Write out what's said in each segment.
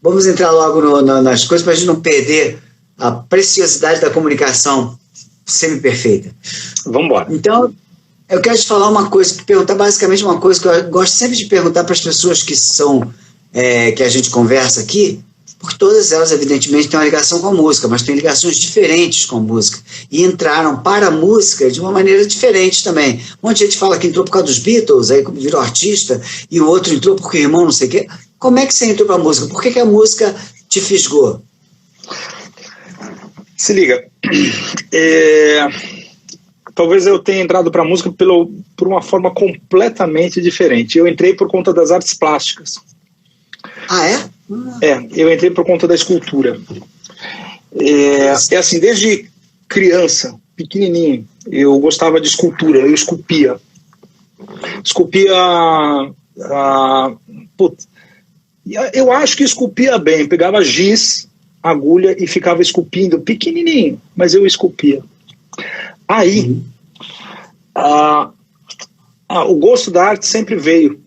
vamos entrar logo nas coisas para a gente não perder a preciosidade da comunicação semi-perfeita. Vamos embora. Então, eu quero te falar uma coisa, perguntar basicamente uma coisa que eu gosto sempre de perguntar para as pessoas que que a gente conversa aqui, porque todas elas, evidentemente, têm uma ligação com a música, mas têm ligações diferentes com a música. E entraram para a música de uma maneira diferente também. Um monte de gente fala que entrou por causa dos Beatles, aí virou artista, e o outro entrou porque o irmão não sei o quê. Como é que você entrou para a música? Por que a música te fisgou? Se liga. Talvez eu tenha entrado para a música por uma forma completamente diferente. Eu entrei por conta das artes plásticas. Ah, é? Eu entrei por conta da escultura. Assim, desde criança, pequenininho, eu gostava de escultura, eu esculpia. Eu acho que esculpia bem, pegava giz, agulha e ficava esculpindo, pequenininho, mas eu esculpia. Aí, o gosto da arte sempre veio.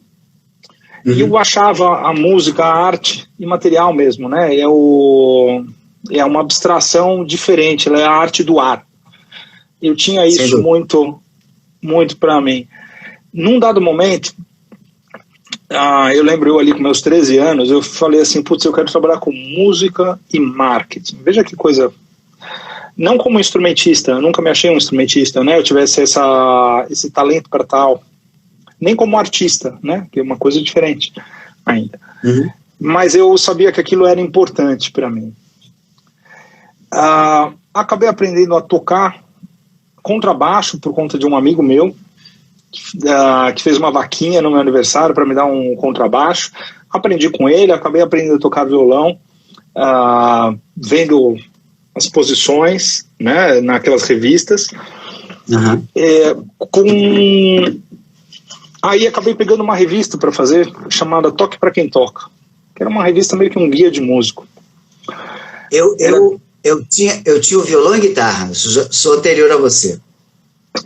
E eu achava a música, a arte imaterial mesmo, né? É uma abstração diferente, ela é a arte do ar. Eu tinha isso muito, muito para mim. Num dado momento, eu lembro eu ali com meus 13 anos, eu falei assim, putz, eu quero trabalhar com música e marketing. Veja que coisa... Não como instrumentista, eu nunca me achei um instrumentista, né? Eu tivesse esse talento para tal. Nem como artista, né? Que é uma coisa diferente ainda. Mas eu sabia que aquilo era importante para mim. Acabei aprendendo a tocar contrabaixo por conta de um amigo meu que fez uma vaquinha no meu aniversário para me dar um contrabaixo. Aprendi com ele, acabei aprendendo a tocar violão, vendo as posições, né, naquelas revistas. Aí acabei pegando uma revista para fazer, chamada Toque para Quem Toca, que era uma revista meio que um guia de músico. Eu tinha o violão e guitarra, sou anterior a você.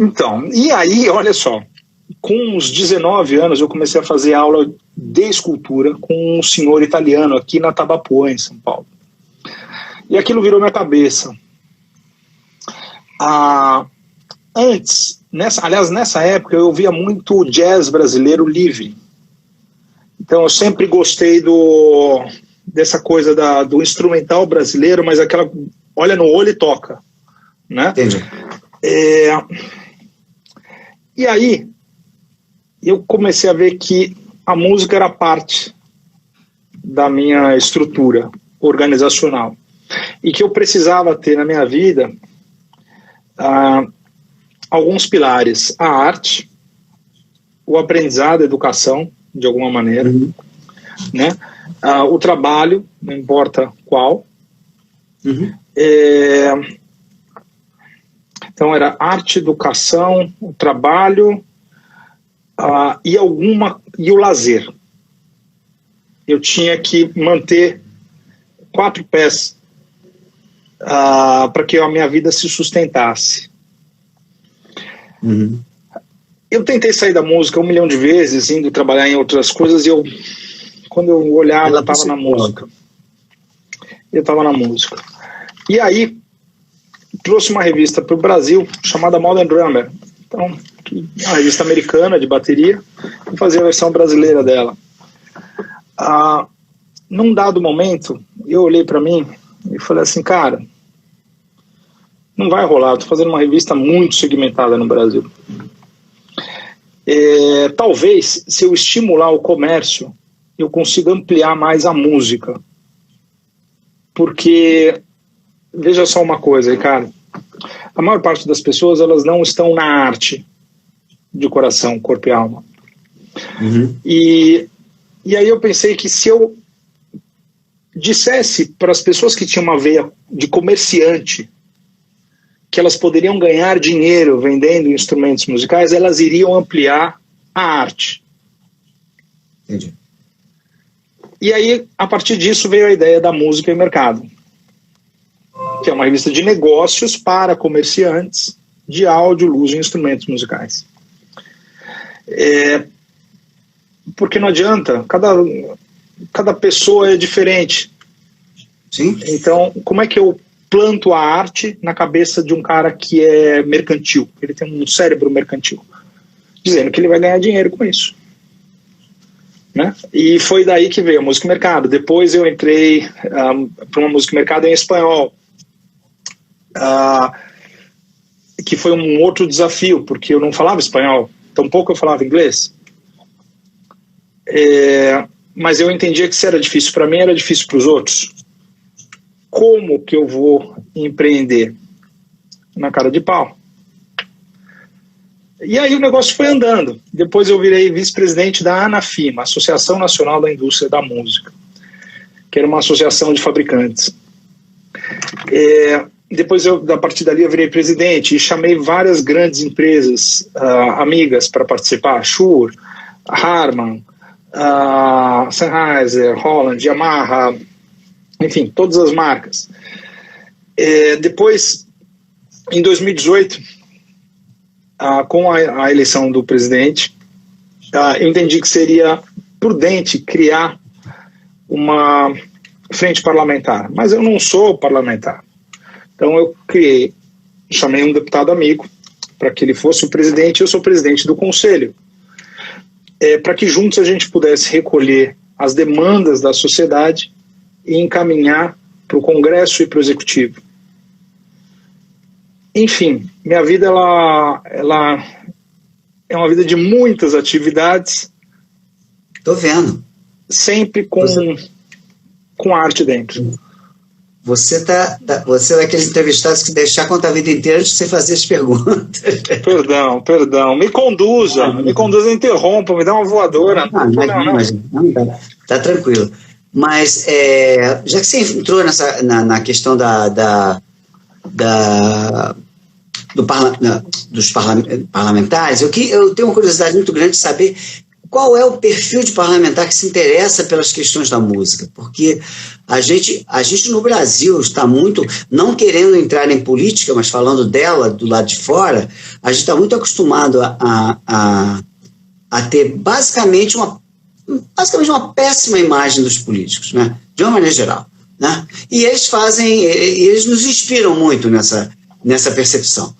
Então, e aí, olha só, com uns 19 anos eu comecei a fazer aula de escultura com um senhor italiano aqui na Tabapuã, em São Paulo. E aquilo virou minha cabeça. Nessa época eu ouvia muito jazz brasileiro livre. Então eu sempre gostei dessa coisa do instrumental brasileiro, mas aquela olha no olho e toca, né? Entendi. E aí eu comecei a ver que a música era parte da minha estrutura organizacional e que eu precisava ter na minha vida alguns pilares: a arte, o aprendizado, a educação, de alguma maneira, né? O trabalho, não importa qual. Então era arte, educação, o trabalho e o lazer. Eu tinha que manter 4 pés para que a minha vida se sustentasse. Eu tentei sair da música 1 milhão de vezes, indo trabalhar em outras coisas, e quando eu olhava, eu estava na música. Eu estava na música. E aí, trouxe uma revista para o Brasil, chamada Modern Drummer. Então, uma revista americana de bateria, e fazia a versão brasileira dela. Num dado momento, eu olhei para mim e falei assim, cara, não vai rolar, estou fazendo uma revista muito segmentada no Brasil. Talvez, se eu estimular o comércio, eu consiga ampliar mais a música. Porque, veja só uma coisa, Ricardo, a maior parte das pessoas, elas não estão na arte de coração, corpo e alma. E aí eu pensei que se eu dissesse para as pessoas que tinham uma veia de comerciante que elas poderiam ganhar dinheiro vendendo instrumentos musicais, elas iriam ampliar a arte. Entendi. E aí, a partir disso, veio a ideia da Música e Mercado, que é uma revista de negócios para comerciantes de áudio, luz e instrumentos musicais. Porque não adianta, cada pessoa é diferente. Sim. Então, como é que eu planto a arte na cabeça de um cara que é mercantil? Ele tem um cérebro mercantil, dizendo que ele vai ganhar dinheiro com isso. Né? E foi daí que veio a música e mercado. Depois eu entrei para uma música e mercado em espanhol, que foi um outro desafio, porque eu não falava espanhol, tampouco eu falava inglês. Mas eu entendia que se era difícil para mim, era difícil para os outros. Como que eu vou empreender? Na cara de pau. E aí o negócio foi andando. Depois eu virei vice-presidente da ANAFIMA, Associação Nacional da Indústria da Música, que era uma associação de fabricantes. Depois, a partir dali, eu virei presidente e chamei várias grandes empresas amigas para participar. Shure, Harman, Sennheiser, Holland, Yamaha, enfim, todas as marcas. Depois, em 2018, com a eleição do presidente, eu entendi que seria prudente criar uma frente parlamentar. Mas eu não sou parlamentar. Então eu chamei um deputado amigo para que ele fosse o presidente, e eu sou presidente do conselho, para que juntos a gente pudesse recolher as demandas da sociedade e encaminhar para o Congresso e para o Executivo. Enfim, minha vida ela é uma vida de muitas atividades. Tô vendo. Sempre com arte dentro. Você é daqueles entrevistados que deixar contar a vida inteira antes de você fazer as perguntas. Perdão. Me conduza, interrompa, me dá uma voadora. Não, tá tranquilo. Mas, já que você entrou na questão dos parlamentares, eu tenho uma curiosidade muito grande de saber qual é o perfil de parlamentar que se interessa pelas questões da música, porque a gente no Brasil está muito, não querendo entrar em política, mas falando dela do lado de fora, a gente está muito acostumado a ter basicamente uma péssima imagem dos políticos, né? De uma maneira geral. Né? E eles nos inspiram muito nessa percepção.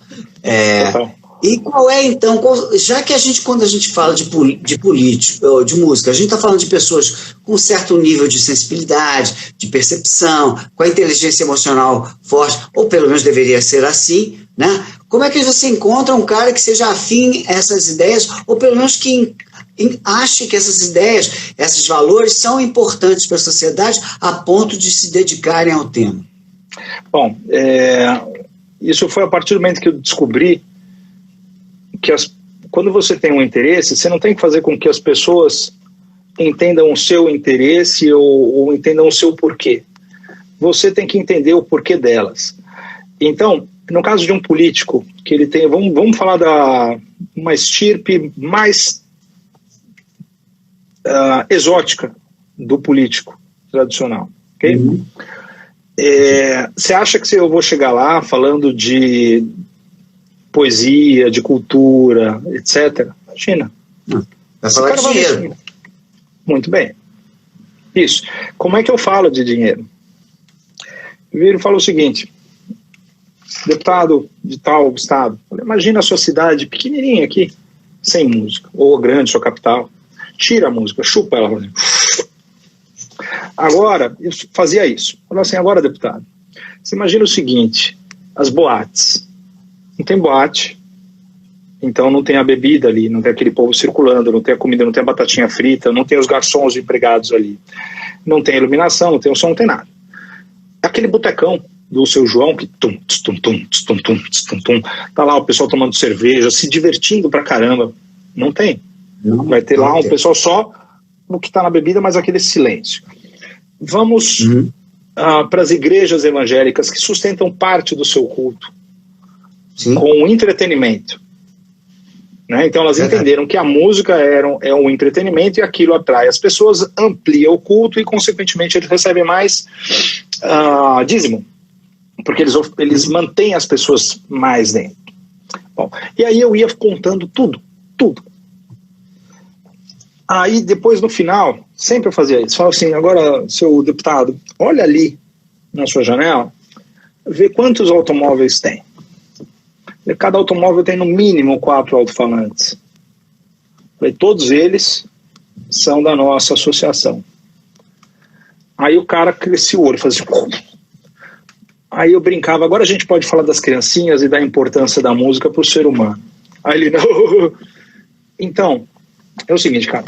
E qual é, então, já que quando a gente fala de político, de música, a gente está falando de pessoas com certo nível de sensibilidade, de percepção, com a inteligência emocional forte, ou pelo menos deveria ser assim, né? Como é que você encontra um cara que seja afim a essas ideias, ou pelo menos que ache que essas ideias, esses valores são importantes para a sociedade a ponto de se dedicarem ao tema? Bom, isso foi a partir do momento que eu descobri que quando você tem um interesse, você não tem que fazer com que as pessoas entendam o seu interesse ou entendam o seu porquê. Você tem que entender o porquê delas. Então, no caso de um político, que ele tem, vamos falar uma estirpe mais exótica do político tradicional, ok? Uhum. Você acha que eu vou chegar lá falando de poesia, de cultura, etc? Imagina. Vai falar de dinheiro. Muito bem. Isso. Como é que eu falo de dinheiro? Eu viro e falo o seguinte: deputado de tal estado, imagina a sua cidade pequenininha aqui, sem música, ou grande, sua capital. Tira a música, chupa ela. Agora, eu fazia isso. Falava assim: agora, deputado, você imagina o seguinte: as boates. Não tem boate, então não tem a bebida ali, não tem aquele povo circulando, não tem a comida, não tem a batatinha frita, não tem os garçons empregados ali, não tem iluminação, não tem o som, não tem nada. Aquele botecão do seu João, que tá lá o pessoal tomando cerveja, se divertindo pra caramba, não tem. Vai ter lá um pessoal só o que está na bebida, mas aquele silêncio. Vamos para as igrejas evangélicas que sustentam parte do seu culto. Sim. Com entretenimento. Né? Então elas entenderam que a música é um entretenimento e aquilo atrai as pessoas, amplia o culto e, consequentemente, eles recebem mais dízimo, porque eles mantêm as pessoas mais dentro. Bom, e aí eu ia contando tudo. Aí depois, no final, sempre eu fazia isso. Falava assim: agora, seu deputado, olha ali na sua janela, vê quantos automóveis tem. Cada automóvel tem no mínimo 4 alto-falantes. Todos eles são da nossa associação. Aí o cara crescia o olho, fazia... Aí eu brincava, agora a gente pode falar das criancinhas e da importância da música para o ser humano. Aí ele, não... Então, é o seguinte, cara,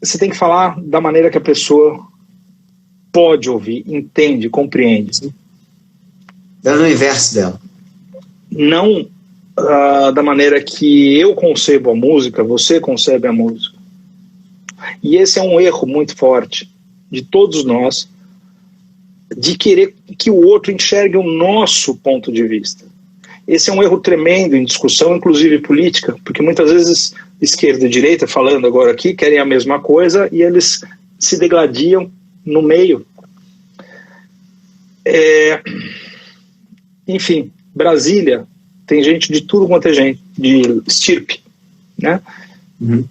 você tem que falar da maneira que a pessoa pode ouvir, entende, compreende. Dando o inverso dela. Não da maneira que eu concebo a música, você concebe a música. E esse é um erro muito forte de todos nós, de querer que o outro enxergue o nosso ponto de vista. Esse é um erro tremendo em discussão, inclusive política, porque muitas vezes esquerda e direita, falando agora aqui, querem a mesma coisa e eles se degladiam no meio. Enfim, Brasília tem gente de tudo quanto é gente, de estirpe, né? Uhum.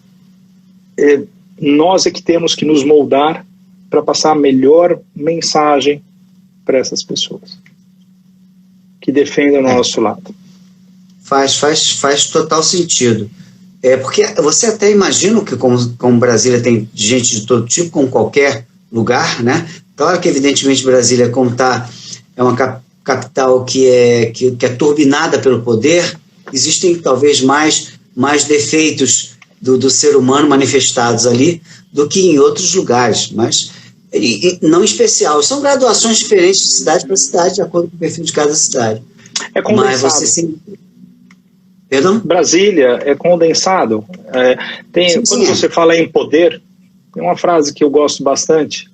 Nós é que temos que nos moldar para passar a melhor mensagem para essas pessoas que defendem o nosso lado. Faz total sentido. Porque você até imagina que como Brasília tem gente de todo tipo, como qualquer lugar, né? Claro que evidentemente Brasília, como é uma capital que é turbinada pelo poder, existem talvez mais defeitos do ser humano manifestados ali do que em outros lugares, mas não especial. São graduações diferentes de cidade para cidade, de acordo com o perfil de cada cidade. É condensado. Mas você sim... Perdão? Brasília é condensado. Quando você fala em poder, tem uma frase que eu gosto bastante,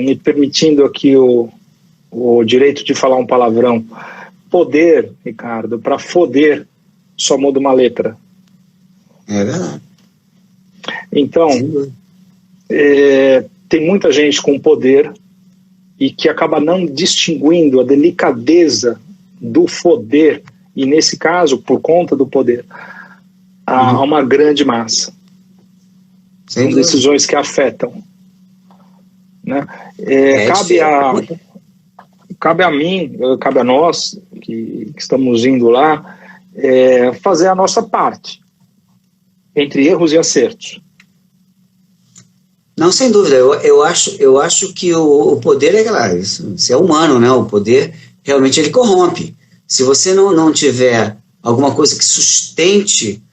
me permitindo aqui o direito de falar um palavrão. Poder, Ricardo, para foder, só muda uma letra. É verdade. Então, tem muita gente com poder e que acaba não distinguindo a delicadeza do foder, e nesse caso, por conta do poder, a uma grande massa. São decisões que afetam. Né? Cabe a mim, cabe a nós, que estamos indo lá, fazer a nossa parte, entre erros e acertos. Não, sem dúvida. Eu acho que o poder isso é humano, né? O poder realmente ele corrompe. Se você não tiver alguma coisa que sustente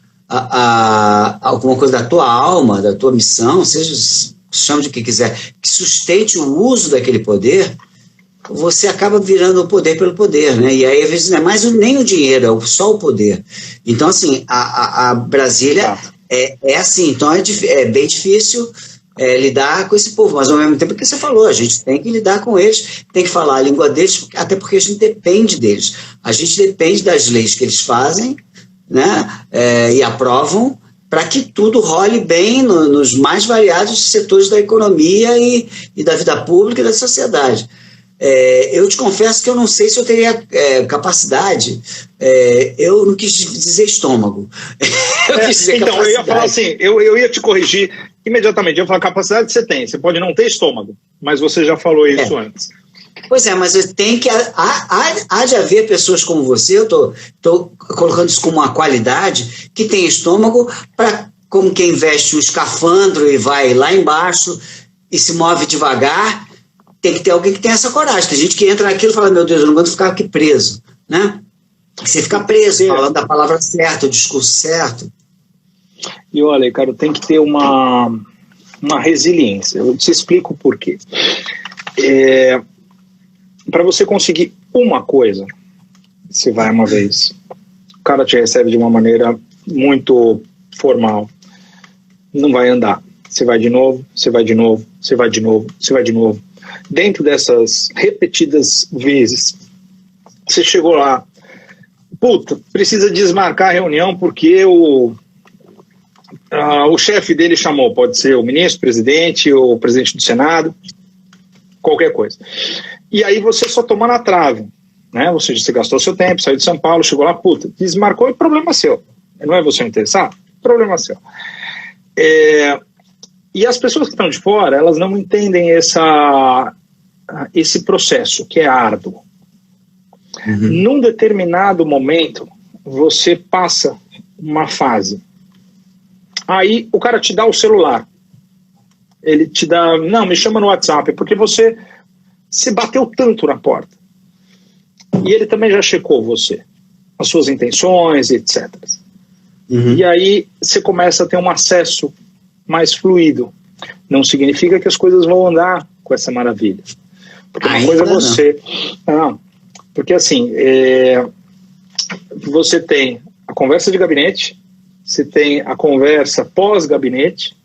alguma coisa da tua alma, da tua missão, seja chame de que quiser, que sustente o uso daquele poder, você acaba virando o poder pelo poder, né? E aí às vezes não é mais nem o dinheiro, é só o poder. Então assim, a Brasília é assim, então é bem difícil lidar com esse povo, mas ao mesmo tempo que você falou, a gente tem que lidar com eles, tem que falar a língua deles, até porque a gente depende deles, a gente depende das leis que eles fazem, né, e aprovam, para que tudo role bem nos mais variados setores da economia e da vida pública e da sociedade. Eu te confesso que eu não sei se eu teria capacidade, eu não quis dizer estômago. Eu quis dizer então, eu ia falar assim, eu ia te corrigir imediatamente, eu ia falar, capacidade você tem, você pode não ter estômago, mas você já falou isso antes. Pois é, mas tem que há de haver pessoas como você, eu estou colocando isso como uma qualidade, que tem estômago como quem veste um escafandro e vai lá embaixo e se move devagar. Tem que ter alguém que tenha essa coragem. Tem gente que entra naquilo e fala, meu Deus, eu não aguento ficar aqui preso, né? Você fica preso, falando da palavra certa, o discurso certo. E olha, cara, tem que ter uma resiliência. Eu te explico por quê. Para você conseguir uma coisa, você vai uma vez, o cara te recebe de uma maneira muito formal, não vai andar. Você vai de novo, você vai de novo, você vai de novo, você vai de novo. Dentro dessas repetidas vezes, você chegou lá, precisa desmarcar a reunião porque o chefe dele chamou, pode ser o ministro, o presidente, o presidente do Senado, qualquer coisa. E aí você só toma na trave, né? Você gastou seu tempo, saiu de São Paulo, chegou lá, desmarcou, e problema seu. Não é você interessar? Problema seu. E as pessoas que estão de fora, elas não entendem esse processo, que é árduo. Num determinado momento, você passa uma fase. Aí o cara te dá o celular. Ele te dá, não, me chama no WhatsApp, porque você se bateu tanto na porta. E ele também já checou você, as suas intenções, etc. E aí você começa a ter um acesso mais fluido. Não significa que as coisas vão andar com essa maravilha. Porque uma coisa é você... Não, porque assim, você tem a conversa de gabinete, você tem a conversa pós-gabinete,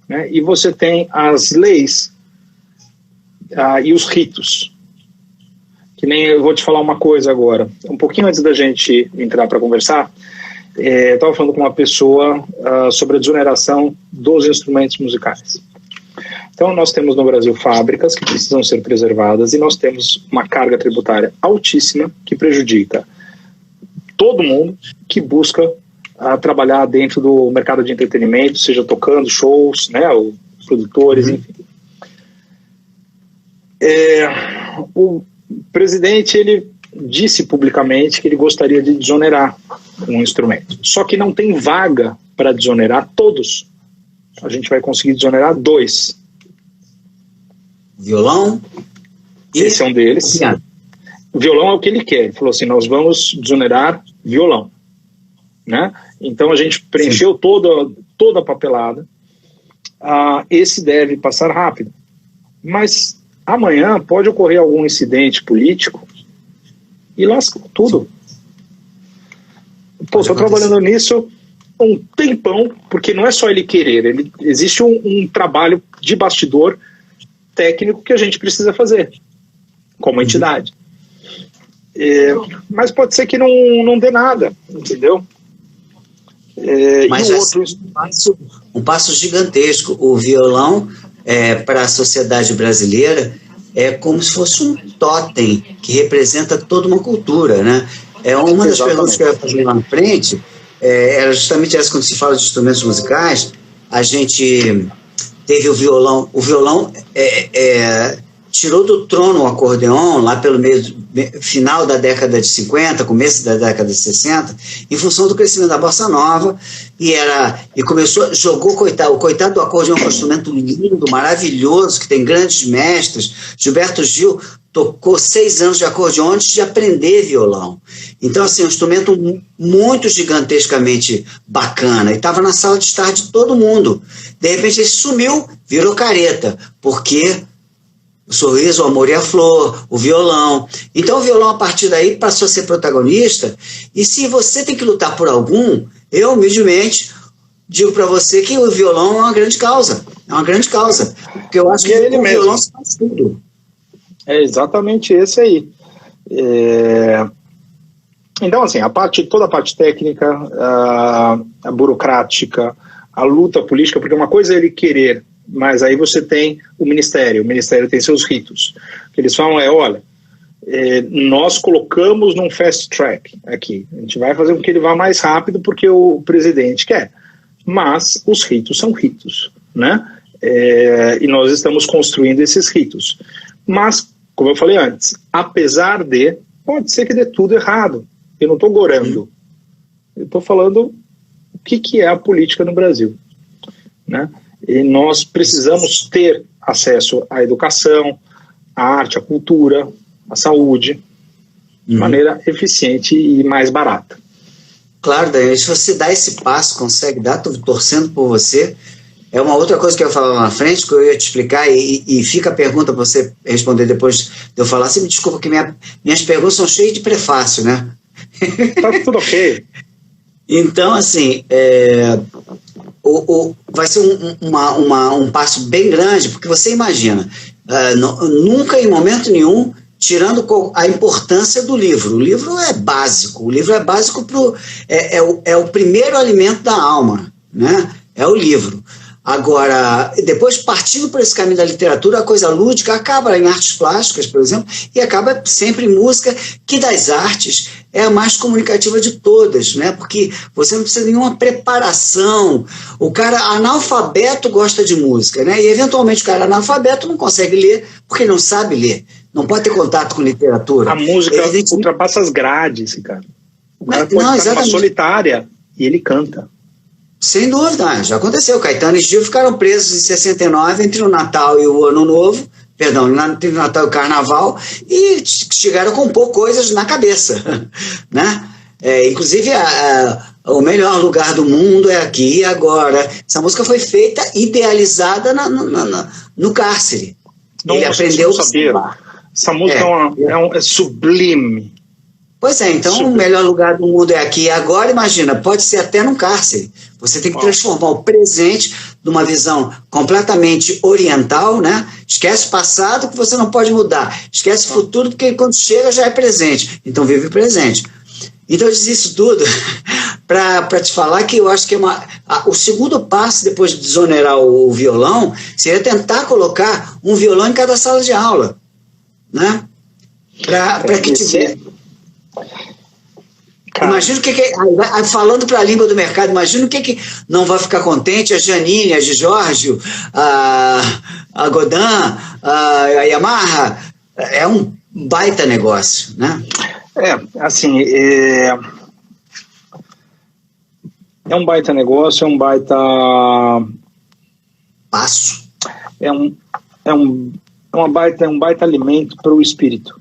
né, e você tem as leis e os ritos. Que nem eu vou te falar uma coisa agora. Um pouquinho antes da gente entrar para conversar, eu estava falando com uma pessoa sobre a desoneração dos instrumentos musicais. Então nós temos no Brasil fábricas que precisam ser preservadas e nós temos uma carga tributária altíssima que prejudica todo mundo que busca trabalhar dentro do mercado de entretenimento, seja tocando shows, né, ou produtores, enfim. O presidente, ele disse publicamente que ele gostaria de desonerar um instrumento. Só que não tem vaga para desonerar todos. A gente vai conseguir desonerar 2. Violão? Esse é um deles. O violão é o que ele quer. Ele falou assim, nós vamos desonerar violão. Né? Então a gente preencheu toda a papelada. Esse deve passar rápido. Mas amanhã pode ocorrer algum incidente político e lasca tudo. Pô, estou trabalhando nisso um tempão, porque não é só ele querer, existe um trabalho de bastidor técnico que a gente precisa fazer como entidade. Mas pode ser que não dê nada, entendeu? Mas e o outro... um passo gigantesco. O violão, para a sociedade brasileira, é como se fosse um totem que representa toda uma cultura, né? Uma das perguntas que eu ia fazer lá na frente era justamente essa. Quando se fala de instrumentos musicais, a gente teve o violão. O violão tirou do trono o acordeon lá pelo final da década de 50, começo da década de 60, em função do crescimento da bossa nova, e começou, jogou, o coitado do acordeon, que é um instrumento lindo, maravilhoso, que tem grandes mestres. Gilberto Gil tocou 6 anos de acordeon antes de aprender violão. Então, assim, um instrumento muito gigantescamente bacana, e estava na sala de estar de todo mundo. De repente ele sumiu, virou careta, porque o sorriso, o amor e a flor, o violão. Então o violão, a partir daí, passou a ser protagonista. E se você tem que lutar por algum, eu, humildemente, digo para você que o violão é uma grande causa. É uma grande causa. Porque eu acho que o violão faz tudo. É exatamente esse aí. Então, assim, toda a parte técnica, a burocrática, a luta política, porque uma coisa é ele querer, mas aí você tem o Ministério tem seus ritos. O que eles falam olha, nós colocamos num fast track aqui, a gente vai fazer com que ele vá mais rápido porque o presidente quer, mas os ritos são ritos, né? E nós estamos construindo esses ritos. Mas, como eu falei antes, apesar de, pode ser que dê tudo errado. Eu não estou gorando, eu estou falando o que é a política no Brasil, né? E nós precisamos ter acesso à educação, à arte, à cultura, à saúde, de maneira eficiente e mais barata. Claro, Daniel, se você dá esse passo, consegue dar, estou torcendo por você. É uma outra coisa que eu ia falar lá na frente, que eu ia te explicar, e fica a pergunta para você responder depois de eu falar. Você me desculpa que minhas perguntas são cheias de prefácio, né? Tá tudo ok. Então, assim, vai ser um passo bem grande, porque você imagina, nunca em momento nenhum, tirando a importância do livro. O livro é básico, é o primeiro alimento da alma, né? É o livro. Agora, depois, partindo por esse caminho da literatura, a coisa lúdica acaba em artes plásticas, por exemplo, e acaba sempre em música, que das artes é a mais comunicativa de todas, né? Porque você não precisa de nenhuma preparação. O cara analfabeto gosta de música, né? E, eventualmente, o cara analfabeto não consegue ler porque não sabe ler. Não pode ter contato com literatura. A música ultrapassa as grades, cara. O cara pode não, estar numa solitária e ele canta. Sem dúvida, já aconteceu. Caetano e Gil ficaram presos em 69, entre o Natal e o Ano Novo, perdão, entre o Natal e o Carnaval, e chegaram com pouco coisas na cabeça, né? Inclusive, o melhor lugar do mundo é aqui e agora. Essa música foi feita, idealizada no cárcere. Ele aprendeu a saber. Essa música é sublime. Pois é, então o melhor lugar do mundo é aqui e agora. Imagina, pode ser até num cárcere. Você tem que transformar o presente numa visão completamente oriental, né? Esquece o passado que você não pode mudar. Esquece o futuro porque quando chega já é presente. Então vive o presente. Então eu disse isso tudo para te falar que eu acho que o segundo passo, depois de desonerar o violão, seria tentar colocar um violão em cada sala de aula, né? Para que tiver... Imagina o que falando para a língua do mercado, imagina o que não vai ficar contente a Janine, a Giorgio, a Godin, a Yamaha. É um baita negócio, né? Assim, é um baita negócio, é um baita passo. É um baita alimento para o espírito.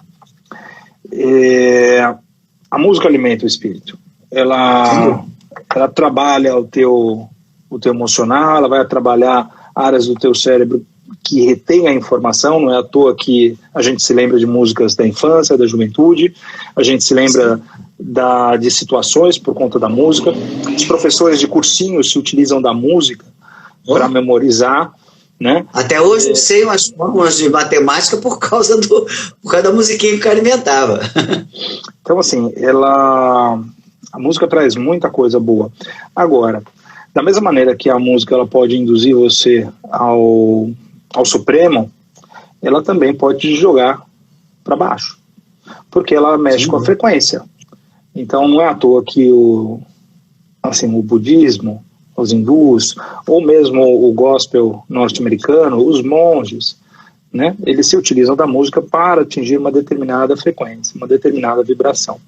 A música alimenta o espírito. Ela trabalha o teu emocional, ela vai trabalhar áreas do teu cérebro que retém a informação. Não é à toa que a gente se lembra de músicas da infância, da juventude, a gente se lembra de situações por conta da música. Os professores de cursinho se utilizam da música para memorizar, né? Até hoje eu sei umas fórmulas de matemática por causa da musiquinha que o cara inventava. Então, assim, a música traz muita coisa boa. Agora, da mesma maneira que a música ela pode induzir você ao Supremo, ela também pode te jogar para baixo, porque ela mexe com a frequência. Então, não é à toa que o budismo, os hindus, ou mesmo o gospel norte-americano, os monges, né, eles se utilizam da música para atingir uma determinada frequência, uma determinada vibração.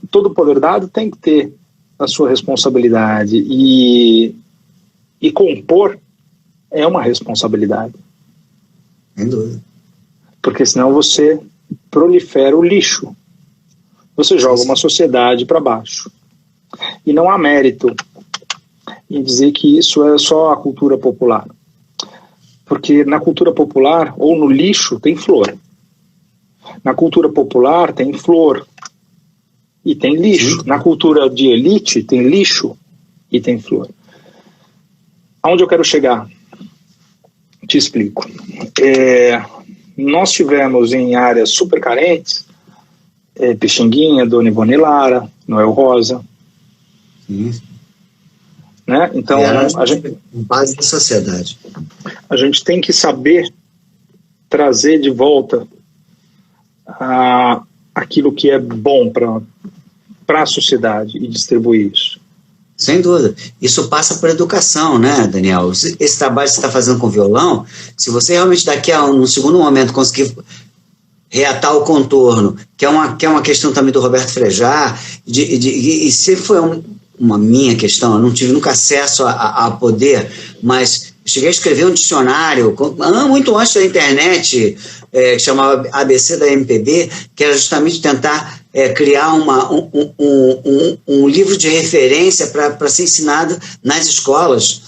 Todo poder dado tem que ter a sua responsabilidade, e compor é uma responsabilidade. Sem dúvida. Porque senão você prolifera o lixo, você joga uma sociedade para baixo. E não há mérito em dizer que isso é só a cultura popular. Porque na cultura popular, ou no lixo, tem flor. Na cultura popular, tem flor e tem lixo. Na cultura de elite, tem lixo e tem flor. Aonde eu quero chegar? Te explico. Nós tivemos em áreas super carentes, Pixinguinha, Dona Ivone Lara, Noel Rosa. Né? Então, a gente, base da sociedade. A gente tem que saber trazer de volta aquilo que é bom para a sociedade e distribuir isso. Sem dúvida. Isso passa por educação, né, Daniel? Esse trabalho que você está fazendo com violão, se você realmente daqui a um segundo momento conseguir reatar o contorno, que é uma questão também do Roberto Frejá, e sempre foi uma minha questão, eu não tive nunca acesso a poder, mas cheguei a escrever um dicionário, muito antes da internet, que chamava ABC da MPB, que era justamente tentar criar um livro de referência para ser ensinado nas escolas,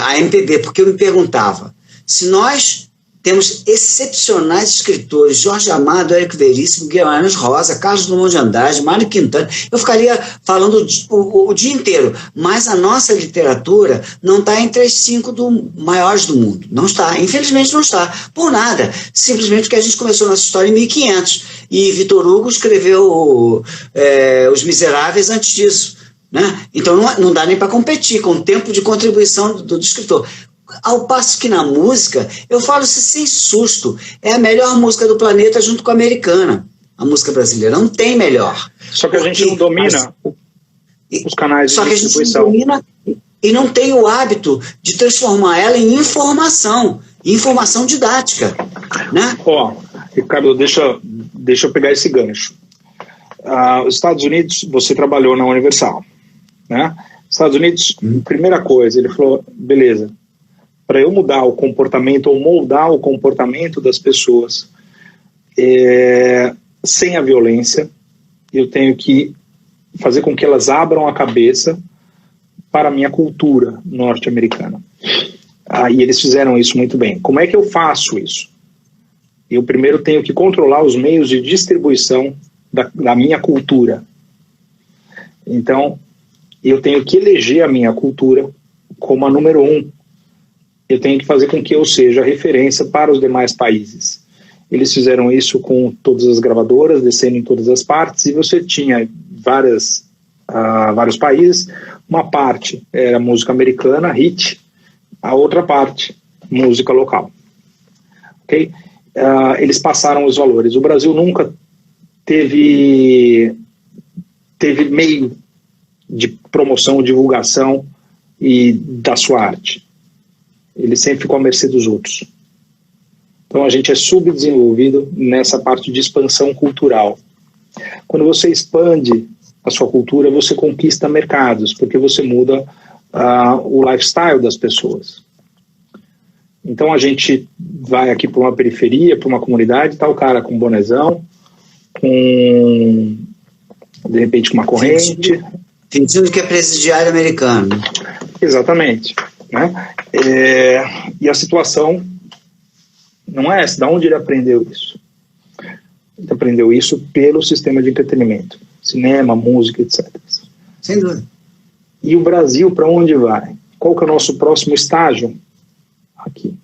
a MPB, porque eu me perguntava, se nós temos excepcionais escritores, Jorge Amado, Érico Veríssimo, Guimarães Rosa, Carlos Drummond de Andrade, Mário Quintana, eu ficaria falando o dia inteiro, mas a nossa literatura não está entre as 5 maiores do mundo, não está, infelizmente não está, por nada, simplesmente porque a gente começou nossa história em 1500, e Vitor Hugo escreveu Os Miseráveis antes disso, né? Então não dá nem para competir com o tempo de contribuição do escritor. Ao passo que na música, eu falo isso sem susto, é a melhor música do planeta junto com a americana. A música brasileira não tem melhor. Só que a gente não domina os canais de distribuição. Só que a gente não domina e não tem o hábito de transformar ela em informação didática, né? Ricardo, deixa eu pegar esse gancho. Os Estados Unidos, você trabalhou na Universal, né? Estados Unidos, primeira coisa, ele falou, beleza, para eu mudar o comportamento ou moldar o comportamento das pessoas sem a violência, eu tenho que fazer com que elas abram a cabeça para a minha cultura norte-americana. E eles fizeram isso muito bem. Como é que eu faço isso? Eu primeiro tenho que controlar os meios de distribuição da minha cultura. Então, eu tenho que eleger a minha cultura como a número 1. Eu tenho que fazer com que eu seja referência para os demais países. Eles fizeram isso com todas as gravadoras, descendo em todas as partes, e você tinha vários países. Uma parte era música americana, hit, a outra parte, música local. Ok? Eles passaram os valores. O Brasil nunca teve meio de promoção, divulgação e da sua arte. Ele sempre ficou à mercê dos outros. Então a gente é subdesenvolvido nessa parte de expansão cultural. Quando você expande a sua cultura, você conquista mercados, porque você muda o lifestyle das pessoas. Então a gente vai aqui para uma periferia, para uma comunidade, tá o cara com bonezão, com, de repente, uma corrente. Fingindo que é presidiário americano. Exatamente. Né? E a situação não é essa. Da onde ele aprendeu isso? Ele aprendeu isso pelo sistema de entretenimento. Cinema, música, etc. Sem dúvida. E o Brasil, para onde vai? Qual que é o nosso próximo estágio? Aqui.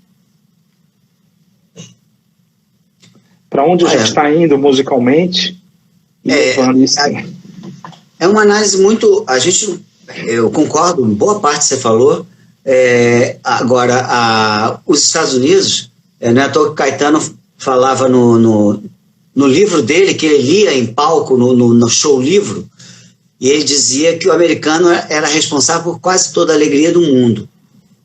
Para onde a gente está indo musicalmente? É uma análise muito... Eu concordo, boa parte que você falou. Agora, os Estados Unidos, não é à toa que Caetano falava no livro dele, que ele lia em palco, no show livro, e ele dizia que o americano era responsável por quase toda a alegria do mundo.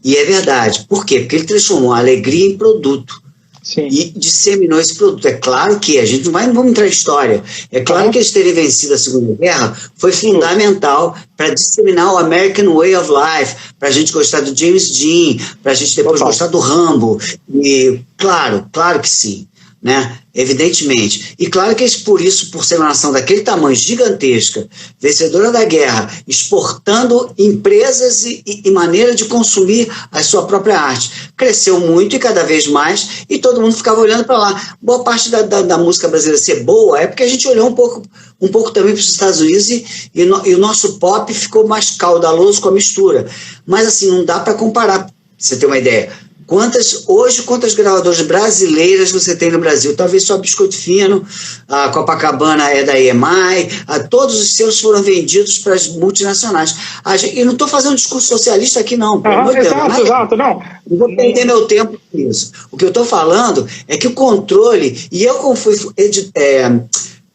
E é verdade. Por quê? Porque ele transformou a alegria em produto. Sim. E disseminou esse produto. É claro que a gente não vamos entrar em história. É claro que eles terem vencido a Segunda Guerra foi fundamental para disseminar o American Way of Life, para a gente gostar do James Dean, para a gente depois gostar do Rambo. E claro que sim. Né? Evidentemente. E claro que por isso, por ser uma nação daquele tamanho, gigantesca, vencedora da guerra, exportando empresas e maneira de consumir a sua própria arte, cresceu muito e cada vez mais, e todo mundo ficava olhando para lá. Boa parte da música brasileira ser boa é porque a gente olhou um pouco também para os Estados Unidos e o nosso pop ficou mais caudaloso com a mistura. Mas assim, não dá para comparar, pra você ter uma ideia. Quantas gravadoras brasileiras você tem no Brasil? Talvez só Biscoito Fino, a Copacabana é da EMI, todos os seus foram vendidos para as multinacionais. E não estou fazendo um discurso socialista aqui, não. Exato, não. Não vou perder meu tempo com isso. O que eu estou falando é que o controle, e eu como fui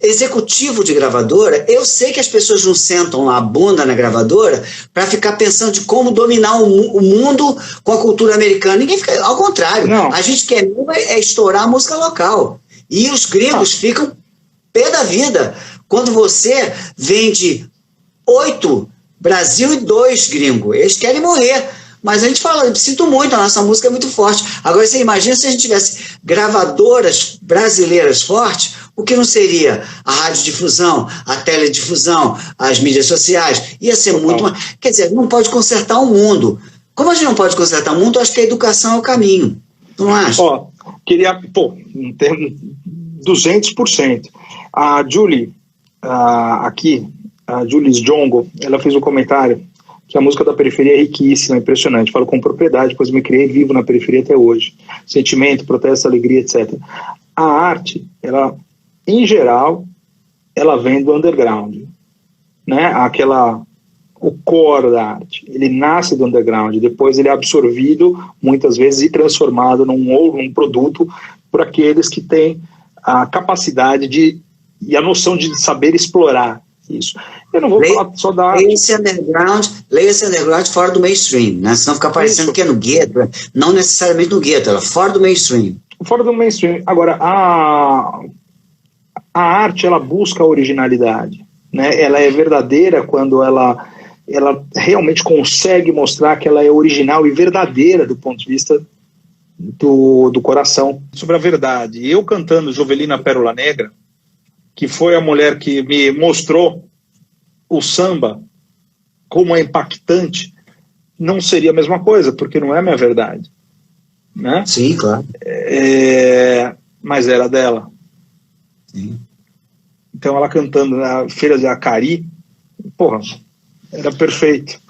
executivo de gravadora, eu sei que as pessoas não sentam lá a bunda na gravadora para ficar pensando de como dominar o mundo com a cultura americana. Ninguém fica, ao contrário, a gente quer estourar a música local. E os gringos ficam pé da vida quando você vende 8 Brasil e 2 gringo. Eles querem morrer. Mas a gente fala, sinto muito, a nossa música é muito forte. Agora você imagina se a gente tivesse gravadoras brasileiras fortes, o que não seria a radiodifusão, a teledifusão, as mídias sociais? Ia ser muito mais. Quer dizer, não pode consertar o mundo. Como a gente não pode consertar o mundo, acho que a educação é o caminho. Tu não acha? Queria, em termos 200%. A Julie, a Julie Jongo, ela fez um comentário que a música da periferia é riquíssima, impressionante. Falo com propriedade, pois me criei vivo na periferia até hoje. Sentimento, protesto, alegria, etc. A arte, ela, em geral, ela vem do underground. Né? o core da arte. Ele nasce do underground, depois ele é absorvido, muitas vezes, e transformado num produto por aqueles que têm a capacidade e a noção de saber explorar isso. Eu não vou falar só da arte. Leia esse underground fora do mainstream, né? Senão fica parecendo que é no gueto, não necessariamente no gueto, ela fora do mainstream. Fora do mainstream. Agora, a arte, ela busca a originalidade, né? Ela é verdadeira quando ela realmente consegue mostrar que ela é original e verdadeira do ponto de vista do coração. Sobre a verdade, eu cantando Jovelina Pérola Negra, que foi a mulher que me mostrou o samba como é impactante, não seria a mesma coisa, porque não é a minha verdade, né? Sim, claro. Mas era dela. Sim. Então ela cantando na Feira de Acari, porra, era perfeito.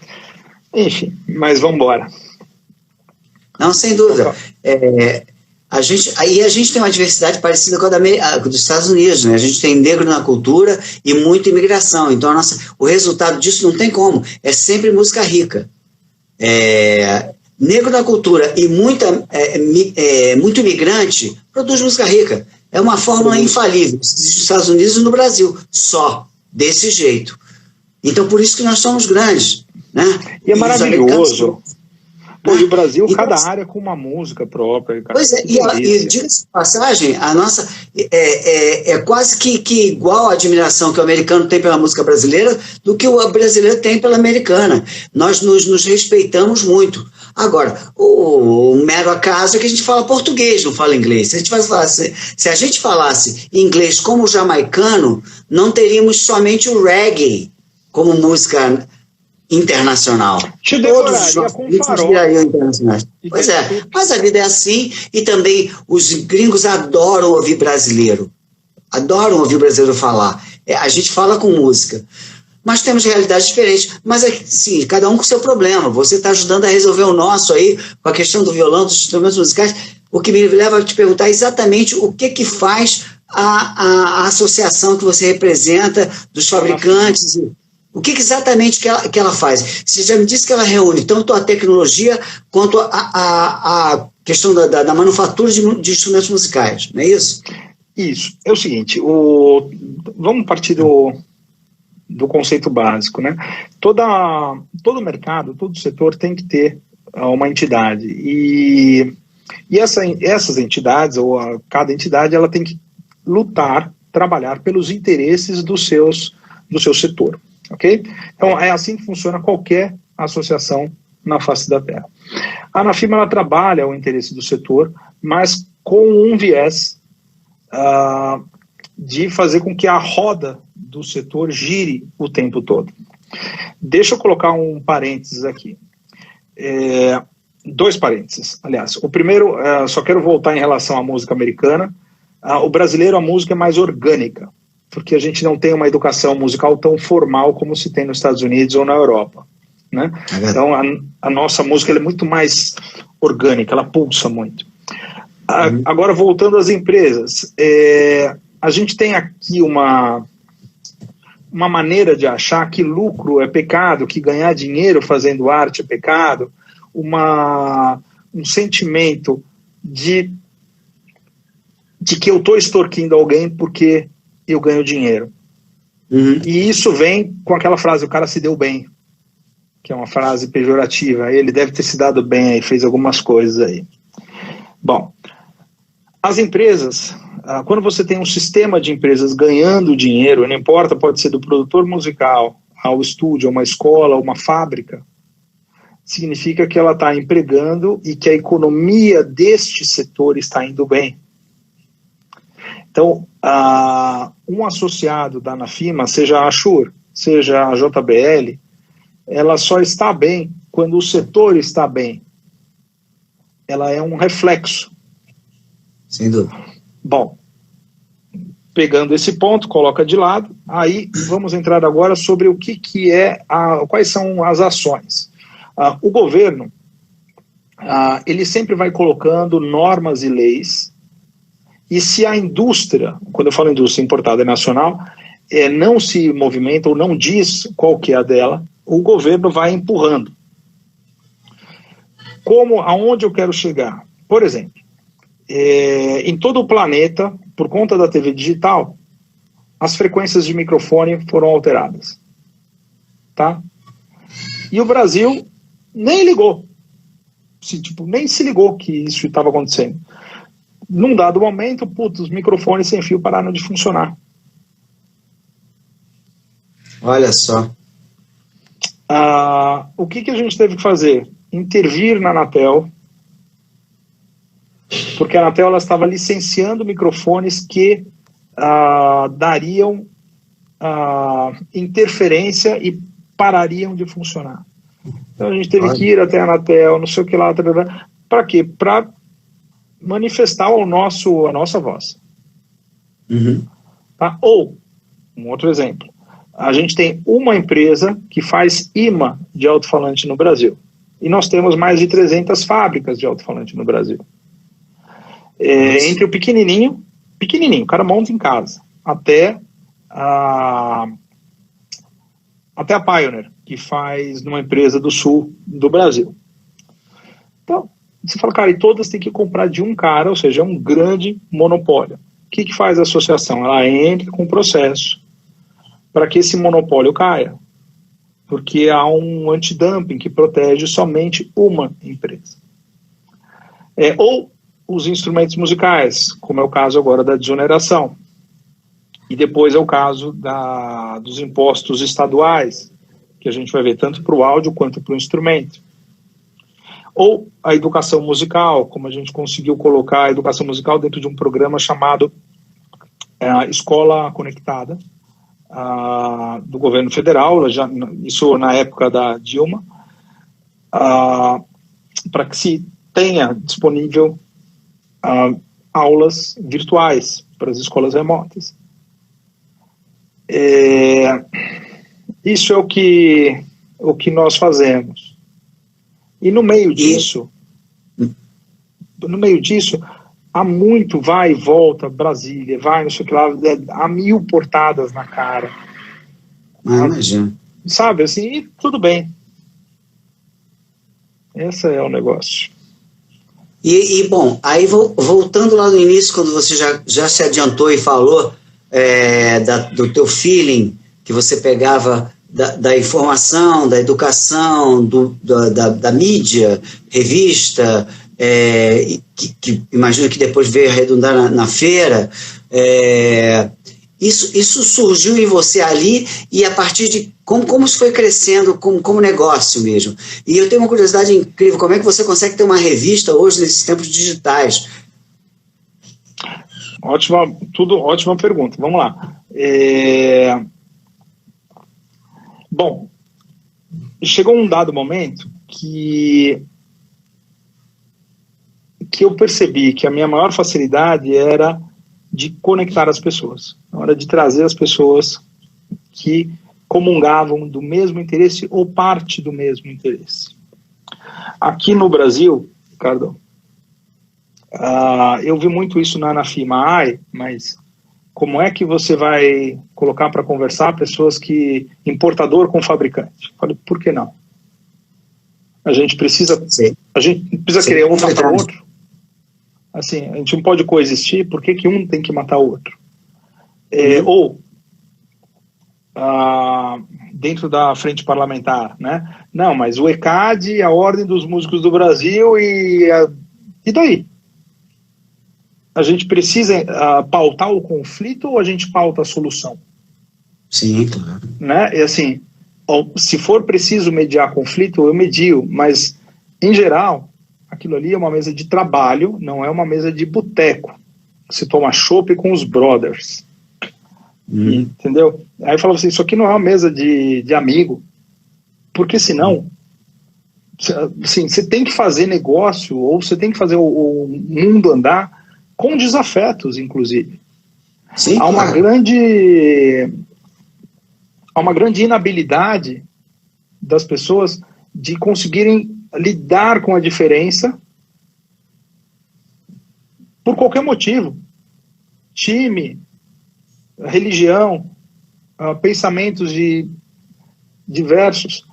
Enfim, mas vamos embora. Não, sem dúvida. A gente tem uma diversidade parecida com a dos Estados Unidos, né? A gente tem negro na cultura e muita imigração. Então, o resultado disso não tem como. É sempre música rica. Negro na cultura e muito imigrante produz música rica. É uma fórmula infalível nos Estados Unidos e no Brasil. Só. Desse jeito. Então, por isso que nós somos grandes. Né? E é maravilhoso. Pô, e o Brasil, cada área com uma música própria. Cara. Pois é, e diga-se de passagem, a nossa é quase que igual a admiração que o americano tem pela música brasileira do que o brasileiro tem pela americana. Nós nos respeitamos muito. Agora, o mero acaso é que a gente fala português, não fala inglês. Se a gente falasse inglês como o jamaicano, não teríamos somente o reggae como música internacional. Todos os com virariam internacionais. Pois é, mas a vida é assim e também os gringos adoram ouvir brasileiro. Adoram ouvir brasileiro falar. A gente fala com música. Mas temos realidades diferentes. Mas, sim, cada um com o seu problema. Você está ajudando a resolver o nosso aí, com a questão do violão, dos instrumentos musicais. O que me leva a te perguntar exatamente o que faz a associação que você representa, dos fabricantes. O que exatamente que ela faz? Você já me disse que ela reúne tanto a tecnologia quanto a questão da manufatura de instrumentos musicais, não é isso? Isso. É o seguinte, vamos partir do conceito básico, né? Todo mercado, todo setor tem que ter uma entidade. E essas entidades, ou cada entidade, ela tem que lutar, trabalhar pelos interesses do seu setor. Ok? Então é assim que funciona qualquer associação na face da Terra. A Anafima, ela trabalha o interesse do setor, mas com um viés de fazer com que a roda do setor gire o tempo todo. Deixa eu colocar um parênteses aqui. 2 parênteses, aliás. O primeiro, só quero voltar em relação à música americana. O brasileiro, a música é mais orgânica, porque a gente não tem uma educação musical tão formal como se tem nos Estados Unidos ou na Europa, né? Então a nossa música, ela é muito mais orgânica, ela pulsa muito. Agora, voltando às empresas, a gente tem aqui uma maneira de achar que lucro é pecado, que ganhar dinheiro fazendo arte é pecado, um sentimento de que eu estou extorquindo alguém porque eu ganho dinheiro. E isso vem com aquela frase, o cara se deu bem, que é uma frase pejorativa. Ele deve ter se dado bem aí, fez algumas coisas aí. Bom, as empresas, quando você tem um sistema de empresas ganhando dinheiro, não importa, pode ser do produtor musical ao estúdio, a uma escola, a uma fábrica, significa que ela está empregando e que a economia deste setor está indo bem. Então, um associado da Anafima, seja a Ashur, seja a JBL, ela só está bem quando o setor está bem. Ela é um reflexo. Sem dúvida. Bom, pegando esse ponto, coloca de lado, aí vamos entrar agora sobre o que quais são as ações. O governo, ele sempre vai colocando normas e leis. E se a indústria, quando eu falo indústria importada e nacional, não se movimenta ou não diz qual que é a dela, o governo vai empurrando. Aonde eu quero chegar? Por exemplo, em todo o planeta, por conta da TV digital, as frequências de microfone foram alteradas. Tá? E o Brasil nem ligou. Nem se ligou que isso estava acontecendo. Num dado momento, os microfones sem fio pararam de funcionar. Olha só. O que a gente teve que fazer? Intervir na Anatel, porque a Anatel ela estava licenciando microfones que dariam interferência e parariam de funcionar. Então a gente teve que ir até a Anatel, não sei o que lá, para quê? Para manifestar a nossa voz. Uhum. Tá? Ou, um outro exemplo, a gente tem uma empresa que faz imã de alto-falante no Brasil. E nós temos mais de 300 fábricas de alto-falante no Brasil. Entre o pequenininho, o cara monta em casa, até a Pioneer, que faz numa empresa do sul do Brasil. Então, você fala, cara, e todas têm que comprar de um cara, ou seja, é um grande monopólio. O que faz a associação? Ela entra com um processo para que esse monopólio caia, porque há um antidumping que protege somente uma empresa. Ou os instrumentos musicais, como é o caso agora da desoneração. E depois é o caso dos impostos estaduais, que a gente vai ver tanto para o áudio quanto para o instrumento. Ou a educação musical, como a gente conseguiu colocar a educação musical dentro de um programa chamado Escola Conectada, do governo federal, isso na época da Dilma, para que se tenha disponível aulas virtuais para as escolas remotas. Isso é o que nós fazemos. E no meio disso, há muito vai e volta, Brasília, vai, não sei o que lá, há 1000 portadas na cara. Imagina. Sabe, assim, e tudo bem. Esse é o negócio. Bom, aí voltando lá no início, quando você já se adiantou e falou do teu feeling, que você pegava da informação, da educação, da mídia, revista, que imagino que depois veio a redundar na feira, isso surgiu em você ali, e a partir de como isso foi crescendo como negócio mesmo. E eu tenho uma curiosidade incrível, como é que você consegue ter uma revista hoje nesses tempos digitais? Ótima pergunta. Vamos lá. Bom, chegou um dado momento que eu percebi que a minha maior facilidade era de conectar as pessoas, na hora de trazer as pessoas que comungavam do mesmo interesse ou parte do mesmo interesse. Aqui no Brasil, Ricardo, eu vi muito isso na Anafima, mas como é que você vai colocar para conversar pessoas importador com fabricante? Eu falei, por que não? A gente precisa querer um matar o outro. Assim, a gente não pode coexistir, por que um tem que matar o outro? Ou dentro da frente parlamentar, né? Não, mas o ECAD, a Ordem dos Músicos do Brasil e daí? A gente precisa pautar o conflito ou a gente pauta a solução? Sim, claro. Né? E assim, se for preciso mediar conflito, eu medio, mas em geral, aquilo ali é uma mesa de trabalho, não é uma mesa de boteco. Você toma chopp com os brothers. Entendeu? Aí eu falava assim, isso aqui não é uma mesa de amigo, porque senão, assim, você tem que fazer negócio, ou você tem que fazer o mundo andar com desafetos, inclusive. Sim, há uma grande inabilidade das pessoas de conseguirem lidar com a diferença por qualquer motivo. Time, religião, pensamentos diversos.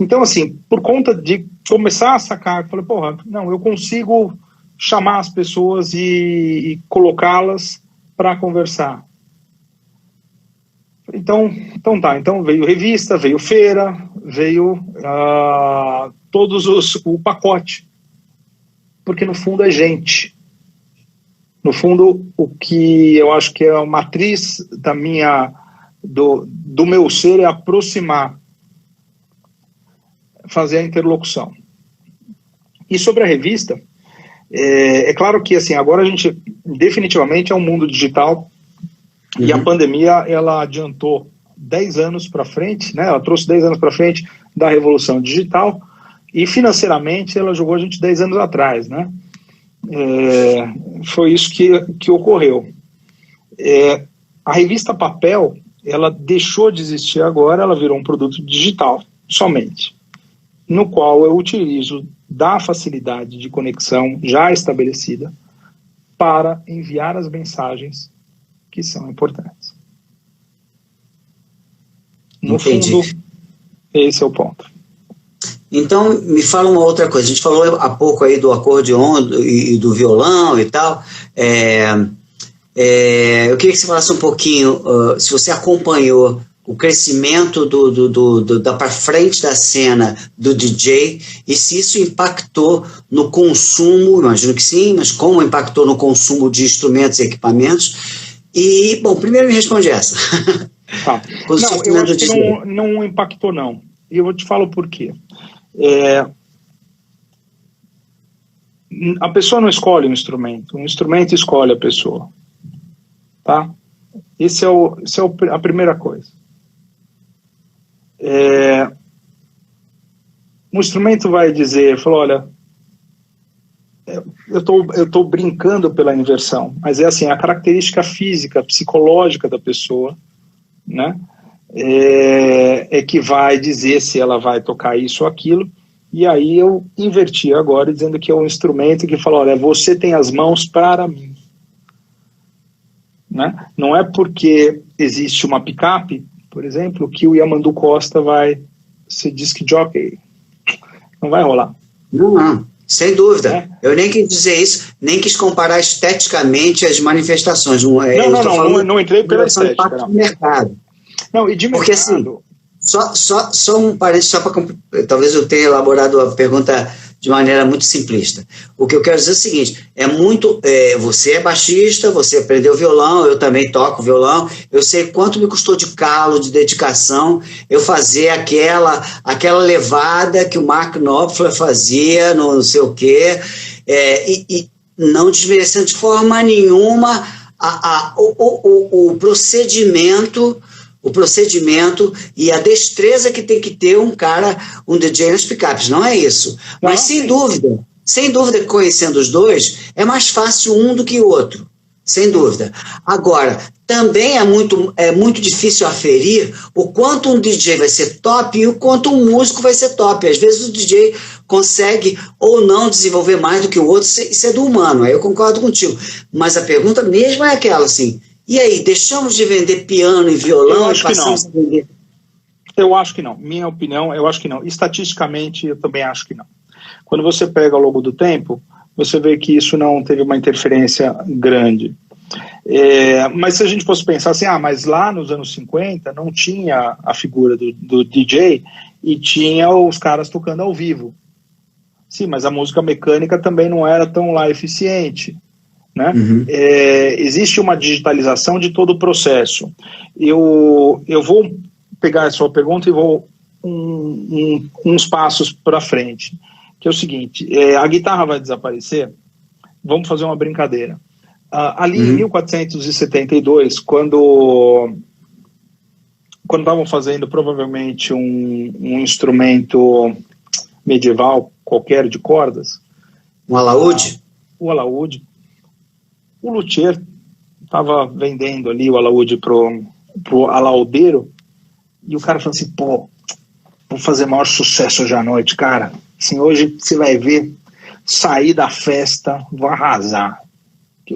Então, assim, por conta de começar a sacar, eu falei, porra, não, eu consigo chamar as pessoas e colocá-las para conversar. Então tá, então veio revista, veio feira, veio o pacote, porque no fundo é gente. No fundo, o que eu acho que é a matriz do meu ser é aproximar, fazer a interlocução. E sobre a revista, é claro que assim, agora a gente definitivamente é um mundo digital. E a pandemia, ela adiantou 10 anos para frente, né? Ela trouxe 10 anos para frente da revolução digital, e financeiramente ela jogou a gente 10 anos atrás, né? Foi isso que ocorreu. A revista papel, ela deixou de existir agora, ela virou um produto digital somente, no qual eu utilizo da facilidade de conexão já estabelecida para enviar as mensagens que são importantes. No Entendi. fundo, esse é o ponto. Então, me fala uma outra coisa. A gente falou há pouco aí do acordeon e do violão e tal. Eu queria que você falasse um pouquinho, se você acompanhou o crescimento da para frente da cena do DJ, e se isso impactou no consumo, imagino que sim, mas como impactou no consumo de instrumentos e equipamentos. E, bom, primeiro me responde essa. Tá. Não, eu acho que não impactou, não. E eu vou te falar por quê. A pessoa não escolhe um instrumento escolhe a pessoa. Tá? Esse é a primeira coisa. Um instrumento vai dizer, olha, eu tô brincando pela inversão, mas é assim, a característica física, psicológica da pessoa, né, que vai dizer se ela vai tocar isso ou aquilo. E aí eu inverti agora, dizendo que é um instrumento que fala, olha, você tem as mãos para mim. Né? Não é porque existe uma picape, por exemplo, que o Yamandu Costa vai ser disc jockey. Não vai rolar. Não. Sem dúvida. Eu nem quis dizer isso, nem quis comparar esteticamente as manifestações. Não entrei pela estética. Do mercado. Não, e de mercado... Porque assim, só um parênteses, só para talvez eu tenha elaborado a pergunta de maneira muito simplista. O que eu quero dizer é o seguinte, você é baixista, você aprendeu violão, eu também toco violão, eu sei quanto me custou de calo, de dedicação, eu fazer aquela levada que o Mark Knopfler fazia, não sei o quê, e não desmerecendo de forma nenhuma o procedimento e a destreza que tem que ter um DJ nas picapes, não é isso. Mas sem dúvida, conhecendo os dois, é mais fácil um do que o outro, sem dúvida. Agora, também é muito difícil aferir o quanto um DJ vai ser top e o quanto um músico vai ser top. Às vezes o DJ consegue ou não desenvolver mais do que o outro, isso é do humano, aí eu concordo contigo. Mas a pergunta mesmo é aquela, assim, e aí, deixamos de vender piano e violão e passamos a vender? Eu acho que não. Minha opinião, eu acho que não. Estatisticamente, eu também acho que não. Quando você pega ao longo do tempo, você vê que isso não teve uma interferência grande. Mas se a gente fosse pensar assim, mas lá nos anos 50 não tinha a figura do DJ e tinha os caras tocando ao vivo. Sim, mas a música mecânica também não era tão lá eficiente. Né? Existe uma digitalização de todo o processo. Eu vou pegar a sua pergunta e vou uns passos para frente, que é o seguinte, a guitarra vai desaparecer, vamos fazer uma brincadeira. Ali em 1472, quando estavam fazendo provavelmente um instrumento medieval qualquer de cordas, um alaúde? O alaúde. O luthier estava vendendo ali o alaúde pro alaudeiro, e o cara falou assim, vou fazer maior sucesso hoje à noite, cara. Assim, hoje você vai ver, sair da festa, vou arrasar.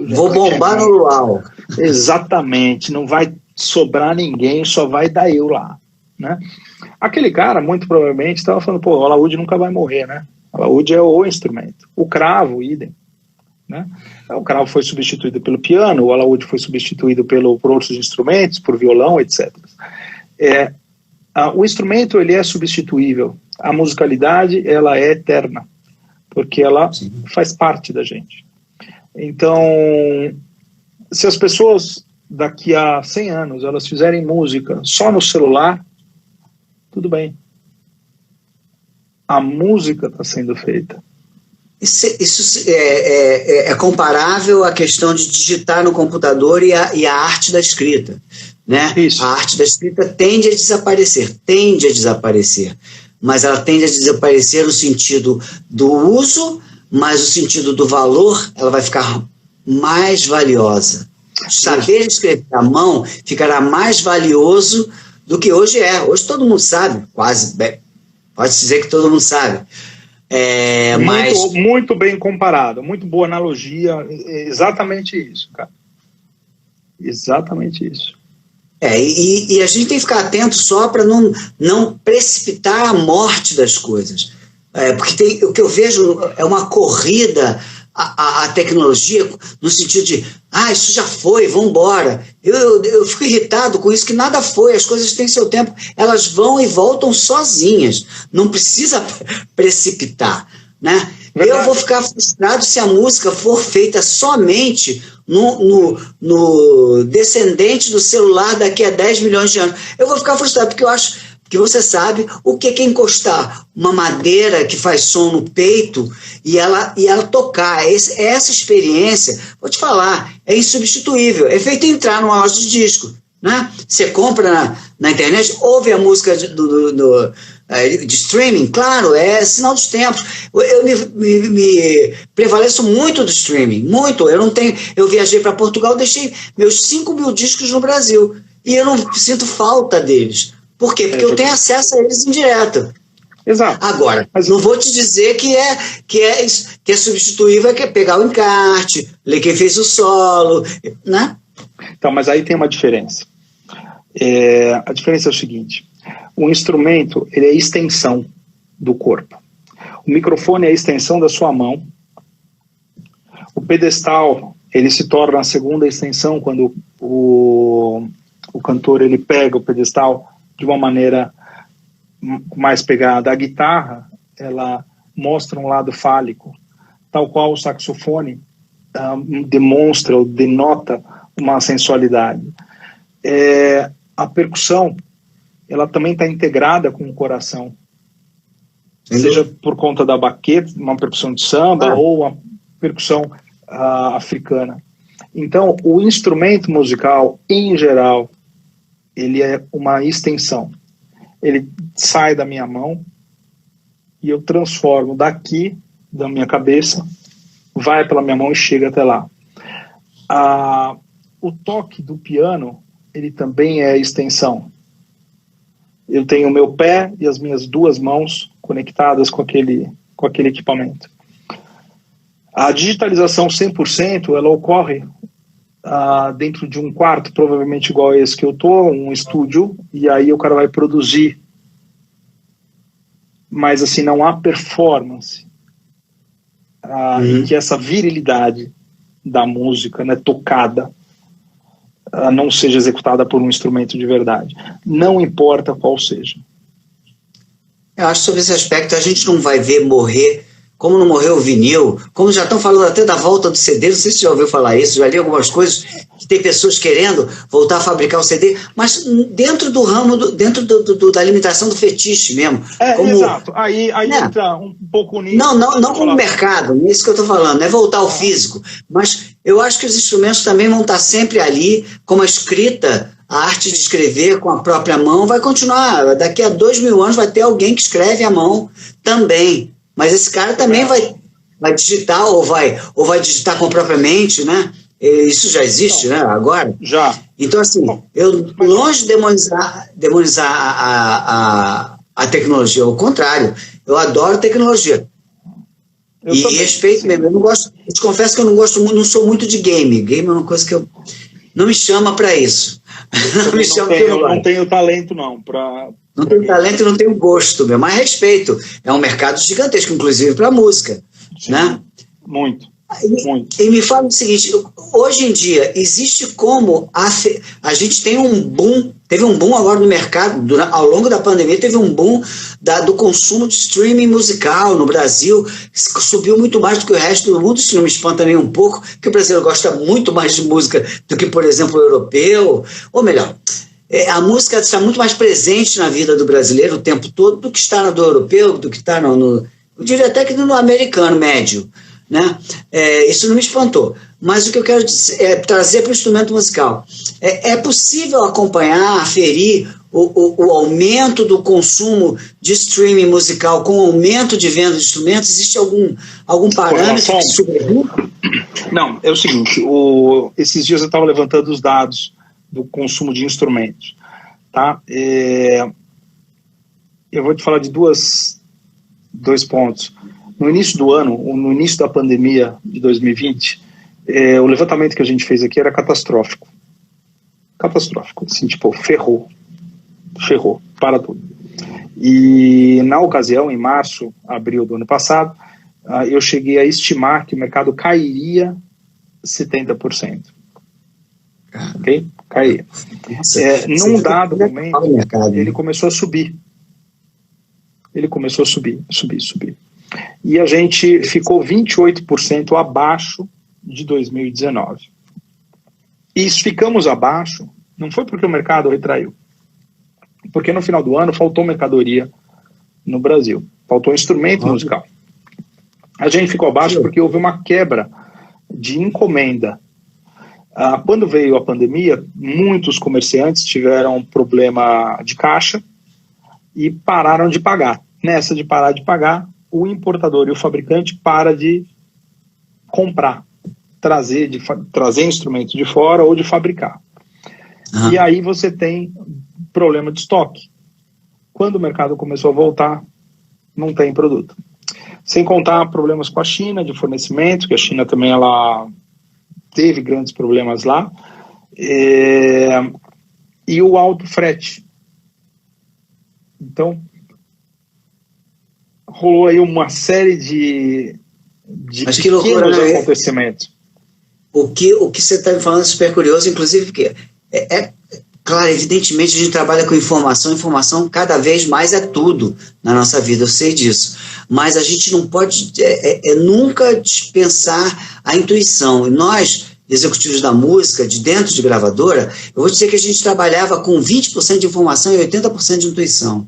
Vou bombar no luau. Exatamente, não vai sobrar ninguém, só vai dar eu lá. né? Aquele cara, muito provavelmente, estava falando, pô, o alaúde nunca vai morrer, né? O alaúde é o instrumento. O cravo, idem, né? O cravo foi substituído pelo piano, o alaúde foi substituído por outros instrumentos, por violão, etc. O instrumento, ele é substituível. A musicalidade, ela é eterna, porque ela faz parte da gente. Então, se as pessoas daqui a 100 anos elas fizerem música só no celular, tudo bem. A música está sendo feita. Isso é comparável à questão de digitar no computador e a arte da escrita, né? Isso. A arte da escrita tende a desaparecer, mas ela tende a desaparecer no sentido do uso, mas no sentido do valor, ela vai ficar mais valiosa. Saber escrever à mão ficará mais valioso do que hoje é. Hoje todo mundo sabe, quase, pode-se dizer que todo mundo sabe. Muito bem comparado, muito boa analogia, exatamente isso, cara. Exatamente isso. E a gente tem que ficar atento só para não precipitar a morte das coisas. Porque o que eu vejo é uma corrida à tecnologia, no sentido de, isso já foi, vamos embora. Eu fico irritado com isso, que nada foi, as coisas têm seu tempo, elas vão e voltam sozinhas, não precisa precipitar, né? Verdade. Eu vou ficar frustrado se a música for feita somente no descendente do celular daqui a 10 milhões de anos. Eu vou ficar frustrado, porque eu acho que você sabe o que é encostar uma madeira que faz som no peito e ela tocar. Essa experiência, vou te falar, é insubstituível. É feito entrar numa loja de disco, né? Você compra na internet, ouve a música de streaming, claro, é sinal dos tempos. Eu me prevaleço muito do streaming, muito. Eu viajei para Portugal, deixei meus 5.000 discos no Brasil e eu não sinto falta deles. Por quê? Porque eu tenho acesso a eles indireto. Exato. Agora, mas não vou te dizer que é substituível, que é pegar o encarte, ler quem fez o solo, né? Então, mas aí tem uma diferença. A diferença é o seguinte: o instrumento, ele é a extensão do corpo. O microfone é a extensão da sua mão. O pedestal, ele se torna a segunda extensão quando o cantor ele pega o pedestal de uma maneira mais pegada. A guitarra, ela mostra um lado fálico, tal qual o saxofone demonstra ou denota uma sensualidade. A percussão, ela também está integrada com o coração, seja por conta da baqueta, uma percussão de samba, ou uma percussão africana. Então, o instrumento musical, em geral, ele é uma extensão. Ele sai da minha mão e eu transformo daqui, da minha cabeça, vai pela minha mão e chega até lá. O toque do piano, ele também é extensão. Eu tenho o meu pé e as minhas duas mãos conectadas com aquele equipamento. A digitalização 100%, ela ocorre dentro de um quarto, provavelmente igual a esse que eu estou, um estúdio, e aí o cara vai produzir. Mas assim, não há performance em que essa virilidade da música, né, tocada, não seja executada por um instrumento de verdade. Não importa qual seja. Eu acho que sobre esse aspecto a gente não vai ver morrer, como não morreu o vinil, como já estão falando até da volta do CD, não sei se você já ouviu falar isso, já li algumas coisas, que tem pessoas querendo voltar a fabricar o CD, mas dentro do ramo, da limitação do fetiche mesmo. Exato, aí entra um pouco nisso. Não como mercado, é isso que eu estou falando, não é voltar ao físico, mas eu acho que os instrumentos também vão estar sempre ali, como a escrita, a arte de escrever com a própria mão vai continuar, daqui a 2.000 anos vai ter alguém que escreve à mão também. Mas esse cara também vai digitar ou vai digitar com a própria mente, né? Isso já existe, né? Agora. Já. Então, assim, eu longe de demonizar a tecnologia, ao contrário, eu adoro tecnologia. E respeito mesmo. Eu não gosto. Eu te confesso que eu não sou muito de game. Game é uma coisa que não me chama para isso. Eu não tenho talento não para Não tem talento e não tem o gosto, meu, mas respeito. É um mercado gigantesco, inclusive para música, sim, né? Muito. E me fala o seguinte, hoje em dia, existe como a gente tem um boom, teve um boom agora no mercado, ao longo da pandemia teve um boom do consumo de streaming musical no Brasil, subiu muito mais do que o resto do mundo, isso não me espanta nem um pouco, porque o brasileiro gosta muito mais de música do que, por exemplo, o europeu, ou melhor, a música está muito mais presente na vida do brasileiro o tempo todo do que está na do europeu, do que está eu diria até que no americano médio, né? Isso não me espantou, mas o que eu quero trazer para o instrumento musical é possível acompanhar, aferir o aumento do consumo de streaming musical com o aumento de venda de instrumentos? Existe algum parâmetro que sobrevive? Não, é o seguinte, esses dias eu estava levantando os dados do consumo de instrumentos, tá? Eu vou te falar de dois pontos. No início do ano, no início da pandemia de 2020, o levantamento que a gente fez aqui era catastrófico. Catastrófico, assim, tipo, ferrou, para tudo. E na ocasião, em março, abril do ano passado, eu cheguei a estimar que o mercado cairia 70%. Ok? Cairia. Num dado momento, ele começou a subir. Subir. E a gente ficou 28% abaixo de 2019. E ficamos abaixo, não foi porque o mercado retraiu, porque no final do ano faltou mercadoria no Brasil, faltou instrumento musical. A gente ficou abaixo porque houve uma quebra de encomenda. Quando veio a pandemia, muitos comerciantes tiveram problema de caixa e pararam de pagar. Nessa de parar de pagar, o importador e o fabricante para de comprar, trazer instrumentos de fora ou de fabricar. E aí você tem problema de estoque. Quando o mercado começou a voltar, não tem produto. Sem contar problemas com a China, de fornecimento, que a China também ela teve grandes problemas lá, e o alto frete. Então, rolou aí uma série de pequenos acontecimentos. O que você está me falando é super curioso, inclusive, porque claro, evidentemente a gente trabalha com informação cada vez mais é tudo na nossa vida, eu sei disso, mas a gente não pode nunca dispensar a intuição. E nós, executivos da música, de dentro de gravadora, eu vou dizer que a gente trabalhava com 20% de informação e 80% de intuição.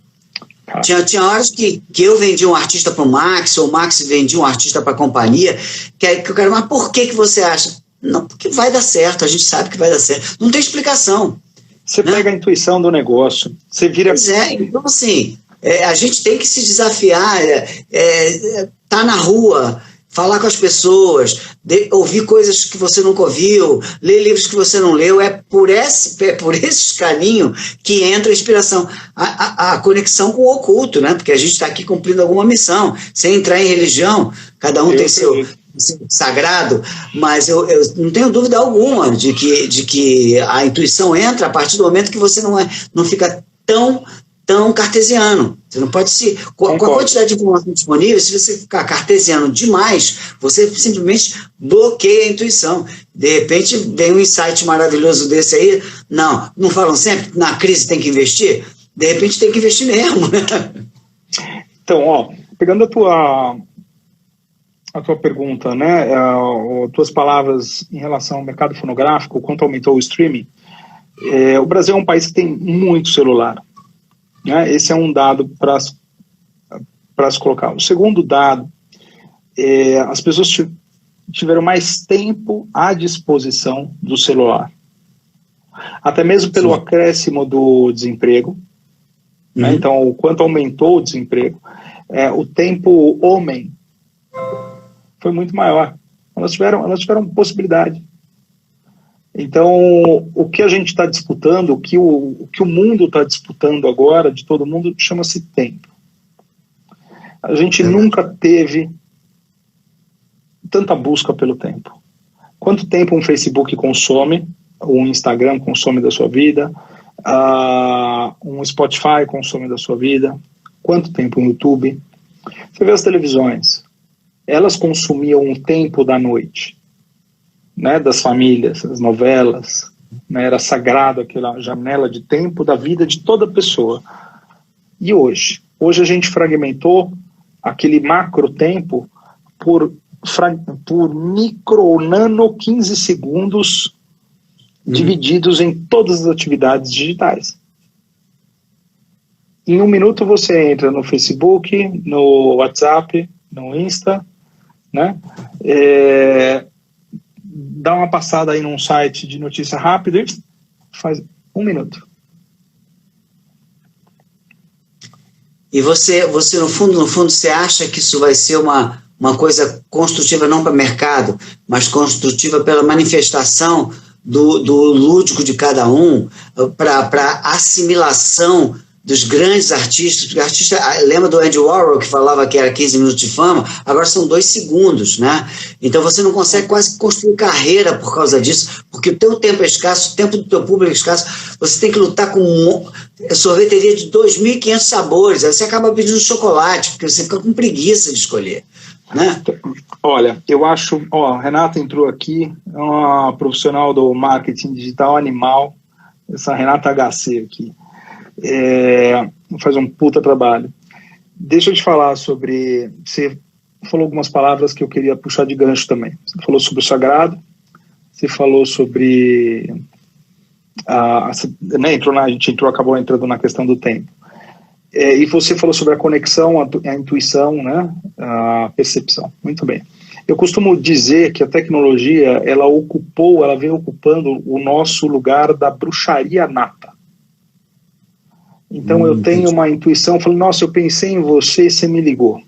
Tinha horas que eu vendia um artista para o Max, ou o Max vendia um artista para a companhia, que o cara, mas por que você acha? Não, porque vai dar certo, a gente sabe que vai dar certo. Não tem explicação. Você pega a intuição do negócio, você vira... Pois então assim, a gente tem que se desafiar, tá na rua, falar com as pessoas, ouvir coisas que você nunca ouviu, ler livros que você não leu, é por esses caminhos que entra a inspiração, a conexão com o oculto, né? Porque a gente está aqui cumprindo alguma missão, sem entrar em religião, cada um tem seu sagrado, mas eu não tenho dúvida alguma de que a intuição entra a partir do momento que você não fica tão cartesiano. Você não pode se... Com a quantidade de informação disponível, se você ficar cartesiano demais, você simplesmente bloqueia a intuição. De repente, vem um insight maravilhoso desse aí. Não falam sempre que na crise tem que investir? De repente tem que investir mesmo. Então, pegando a tua pergunta, né, tuas palavras em relação ao mercado fonográfico, quanto aumentou o streaming, o Brasil é um país que tem muito celular. Esse é um dado para se colocar. O segundo dado, as pessoas tiveram mais tempo à disposição do celular. Até mesmo pelo acréscimo do desemprego. Né? Então, o quanto aumentou o desemprego, o tempo homem foi muito maior. Elas tiveram possibilidade. Então, o que a gente está disputando, o que o mundo está disputando agora, de todo mundo, chama-se tempo. A gente nunca teve tanta busca pelo tempo. Quanto tempo um Facebook consome, ou um Instagram consome da sua vida, Um Spotify consome da sua vida, quanto tempo no YouTube. Você vê as televisões, elas consumiam um tempo da noite, né, das famílias, as novelas, né, era sagrado aquela janela de tempo da vida de toda pessoa. E hoje? Hoje a gente fragmentou aquele macro tempo por micro ou nano 15 segundos divididos em todas as atividades digitais. Em um minuto você entra no Facebook, no WhatsApp, no Insta, né? Dá uma passada aí num site de notícia rápida e faz 1 minuto. E você no fundo, você acha que isso vai ser uma coisa construtiva não para o mercado, mas construtiva pela manifestação do lúdico de cada um, para assimilação dos grandes artistas, porque artista, lembra do Andy Warhol que falava que era 15 minutos de fama, agora são 2 segundos, né? Então você não consegue quase construir carreira por causa disso, porque o teu tempo é escasso, o tempo do teu público é escasso, você tem que lutar com sorveteria de 2.500 sabores, aí você acaba pedindo chocolate, porque você fica com preguiça de escolher, né? Olha, eu acho, a Renata entrou aqui, é uma profissional do marketing digital animal, essa Renata HC aqui. Faz um puta trabalho. Deixa eu te falar sobre... Você falou algumas palavras que eu queria puxar de gancho também. Você falou sobre o sagrado, você falou sobre... a gente acabou entrando na questão do tempo. E você falou sobre a conexão, a intuição, né? A percepção. Muito bem. Eu costumo dizer que a tecnologia, ela vem ocupando o nosso lugar da bruxaria nata. Então eu tenho uma intuição, falando, nossa, eu pensei em você e você me ligou.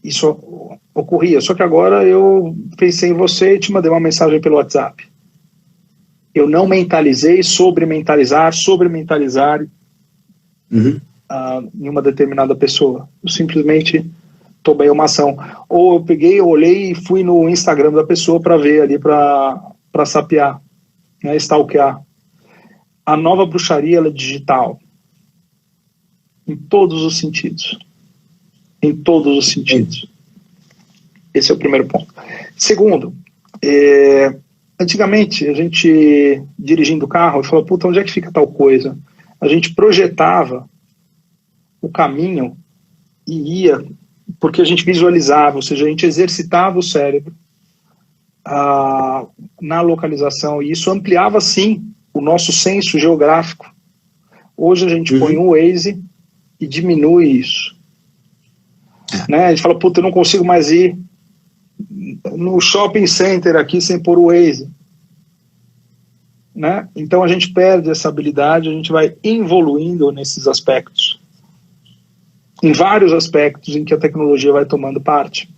Isso ocorria, só que agora eu pensei em você e te mandei uma mensagem pelo WhatsApp. Eu não mentalizei sobre mentalizar em uma determinada pessoa. Eu simplesmente tomei uma ação. Ou eu peguei, eu olhei e fui no Instagram da pessoa para ver ali, para sapear, né, stalkear. A nova bruxaria, ela é digital. Em todos os sentidos. Em todos os sentidos. Esse é o primeiro ponto. Segundo, antigamente, a gente, dirigindo o carro, falava, puta, onde é que fica tal coisa? A gente projetava o caminho e ia, porque a gente visualizava, ou seja, a gente exercitava o cérebro na localização, e isso ampliava, sim, o nosso senso geográfico. Hoje a gente põe um Waze e diminui isso. Né? A gente fala, puta, eu não consigo mais ir no shopping center aqui sem pôr o Waze. Né? Então a gente perde essa habilidade, a gente vai evoluindo nesses aspectos. Em vários aspectos em que a tecnologia vai tomando parte.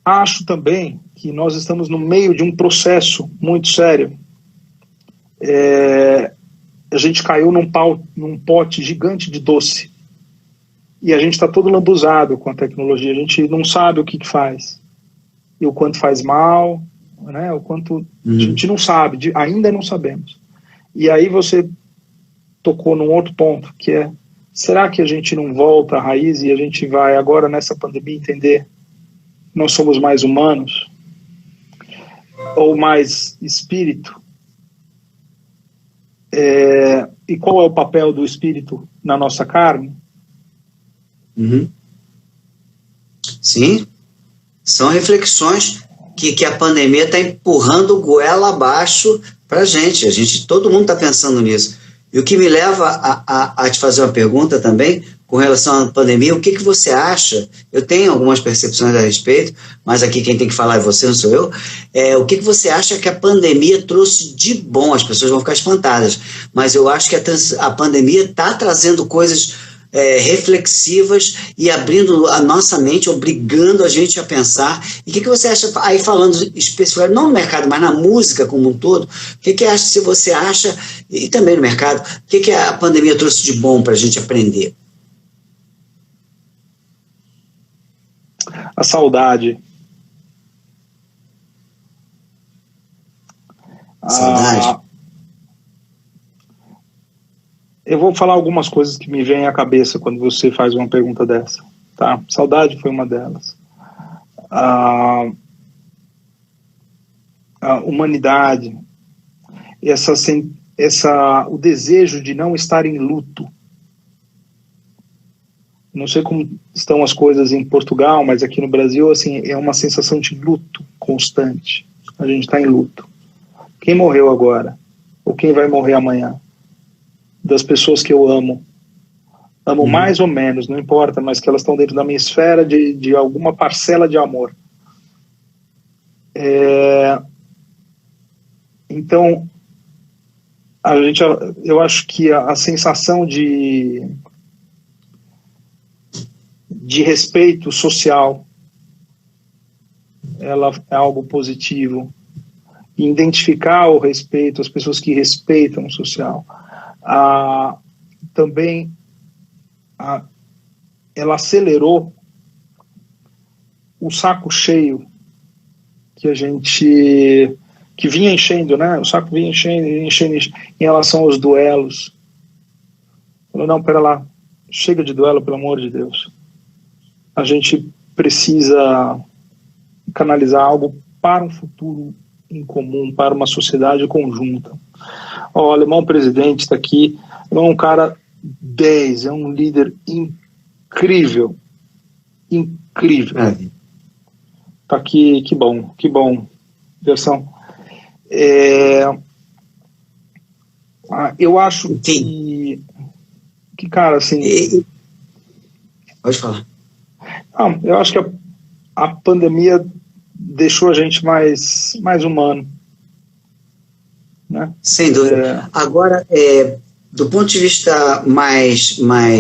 Acho também que nós estamos no meio de um processo muito sério. A gente caiu num pote gigante de doce. E a gente está todo lambuzado com a tecnologia. A gente não sabe o que faz. E o quanto faz mal, né? O quanto a gente não sabe, ainda não sabemos. E aí você tocou num outro ponto, que é, será que a gente não volta à raiz e a gente vai agora nessa pandemia entender que nós somos mais humanos? Ou mais espírito? E qual é o papel do espírito na nossa carne? Sim, são reflexões que a pandemia está empurrando goela abaixo para a gente. Todo mundo está pensando nisso. E o que me leva a te fazer uma pergunta também, com relação à pandemia, o que você acha? Eu tenho algumas percepções a respeito, mas aqui quem tem que falar é você, não sou eu. O que você acha que a pandemia trouxe de bom? As pessoas vão ficar espantadas, mas eu acho que a pandemia está trazendo coisas reflexivas e abrindo a nossa mente, obrigando a gente a pensar. E o que você acha, aí falando especificamente, não no mercado, mas na música como um todo, o que você acha, e também no mercado, o que a pandemia trouxe de bom para a gente aprender? A saudade. Saudade? Eu vou falar algumas coisas que me vêm à cabeça quando você faz uma pergunta dessa, tá? Saudade foi uma delas. A humanidade, o desejo de não estar em luto. Não sei como estão as coisas em Portugal, mas aqui no Brasil, assim, é uma sensação de luto constante. A gente está em luto. Quem morreu agora? Ou quem vai morrer amanhã? Das pessoas que eu amo. Amo mais ou menos, não importa, mas que elas estão dentro da minha esfera de alguma parcela de amor. Então, eu acho que a sensação de respeito social, ela é algo positivo. E identificar o respeito, as pessoas que respeitam o social. Também ela acelerou o saco cheio que vinha enchendo, né? O saco vinha enchendo em relação aos duelos. Falou, não, pera lá, chega de duelo, pelo amor de Deus. A gente precisa canalizar algo para um futuro em comum, para uma sociedade conjunta. O alemão presidente está aqui, é um cara 10, é um líder incrível. Tá aqui, que bom, versão. Eu acho que cara, assim... Pode falar. Não, eu acho que a pandemia deixou a gente mais humano, né? Sem dúvida. Agora, do ponto de vista mais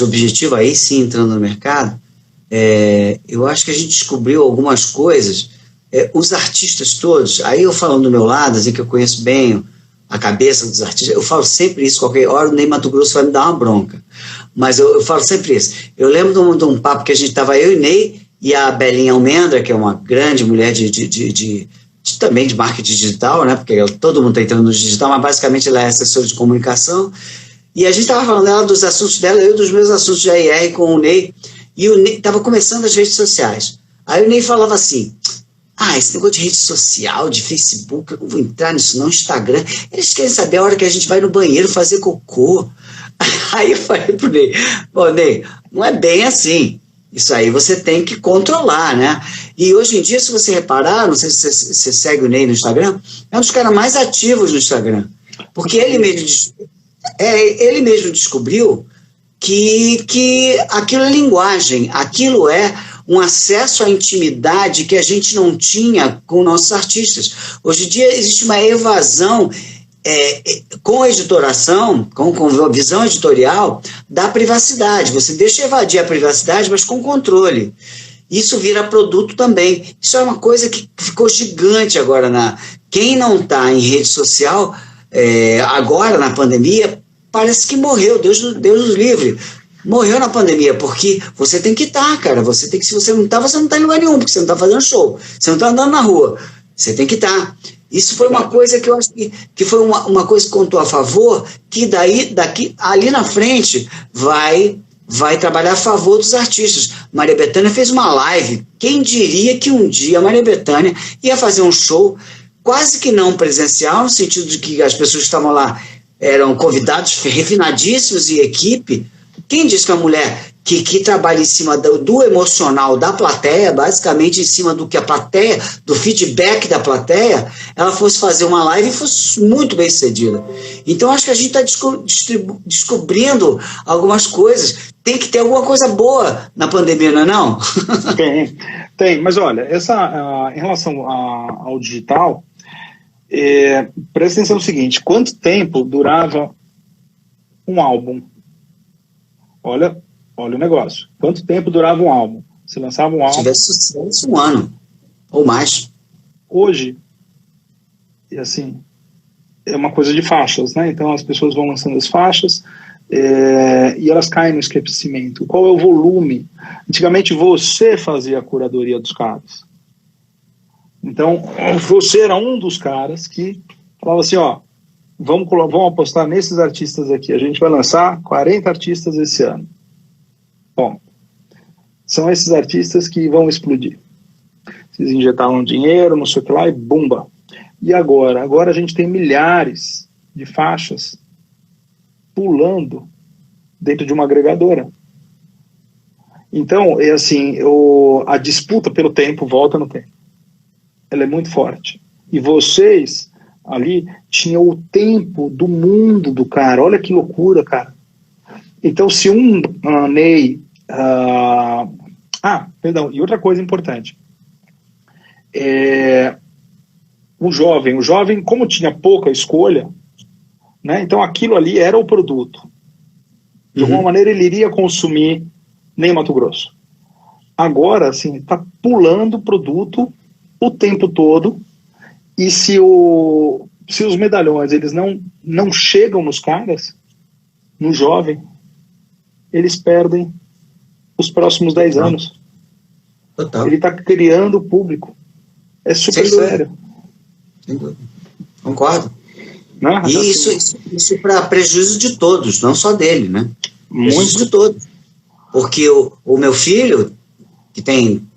objetivo, aí sim, entrando no mercado, eu acho que a gente descobriu algumas coisas, os artistas todos, aí eu falando do meu lado, assim, que eu conheço bem a cabeça dos artistas, eu falo sempre isso, qualquer hora o Ney Matogrosso vai me dar uma bronca, mas eu falo sempre isso. Eu lembro de um papo que a gente estava, eu e Ney, e a Belinha Almendra, que é uma grande mulher também de marketing digital, né, porque todo mundo está entrando no digital, mas basicamente ela é assessora de comunicação, e a gente estava falando dela, dos assuntos dela, eu dos meus assuntos de AR com o Ney, e o Ney estava começando as redes sociais. Aí o Ney falava assim, esse negócio de rede social, de Facebook, eu não vou entrar nisso não, Instagram, eles querem saber a hora que a gente vai no banheiro fazer cocô. Aí eu falei pro Ney, Ney, não é bem assim, isso aí você tem que controlar, né? E hoje em dia, se você reparar, não sei se você segue o Ney no Instagram, é um dos caras mais ativos no Instagram, porque ele mesmo descobriu que aquilo é linguagem, aquilo é um acesso à intimidade que a gente não tinha com nossos artistas. Hoje em dia existe uma evasão com a editoração, com a visão editorial da privacidade. Você deixa evadir a privacidade, mas com controle. Isso vira produto também. Isso é uma coisa que ficou gigante agora. Quem não está em rede social, agora na pandemia, parece que morreu, Deus nos livre. Morreu na pandemia, porque você tem que estar, cara. Se você não está, você não está em lugar nenhum, porque você não está fazendo show, você não está andando na rua, você tem que estar. Isso foi uma coisa que eu acho que foi uma coisa que contou a favor, que ali na frente vai trabalhar a favor dos artistas. Maria Bethânia fez uma live. Quem diria que um dia a Maria Bethânia ia fazer um show quase que não presencial, no sentido de que as pessoas que estavam lá eram convidados refinadíssimos e equipe. Quem diz que a mulher que trabalha em cima do emocional da plateia, basicamente em cima do que a plateia, do feedback da plateia, ela fosse fazer uma live e fosse muito bem sucedida. Então acho que a gente está descobrindo algumas coisas. Tem que ter alguma coisa boa na pandemia, não é não? Tem, mas olha, em relação ao digital, presta atenção no seguinte, quanto tempo durava um álbum? Olha o negócio. Quanto tempo durava um álbum? Se lançava um álbum... Se tivesse sucesso, 1 ano. Ou mais. Hoje, assim, é uma coisa de faixas, né? Então as pessoas vão lançando as faixas e elas caem no esquecimento. Qual é o volume? Antigamente você fazia a curadoria dos caras. Então, você era um dos caras que falava assim, ó, vamos apostar nesses artistas aqui, a gente vai lançar 40 artistas esse ano. Bom, são esses artistas que vão explodir. Vocês injetaram dinheiro, não sei o que lá, e bumba. E agora? Agora a gente tem milhares de faixas pulando dentro de uma agregadora. Então, é assim, a disputa pelo tempo volta no tempo. Ela é muito forte. E vocês ali tinham o tempo do mundo do cara. Olha que loucura, cara. Então, se Ney... perdão, e outra coisa importante. O jovem, como tinha pouca escolha, né, então aquilo ali era o produto. De alguma maneira ele iria consumir nem Mato Grosso. Agora, assim, está pulando o produto o tempo todo, e se os medalhões eles não chegam nos caras, no jovem, eles perdem os próximos 10 anos. Total. Ele está criando público. É super sério. Sem dúvida. Concordo. E isso para prejuízo de todos, não só dele, né? Prejuízo de todos. Porque o meu filho, que tem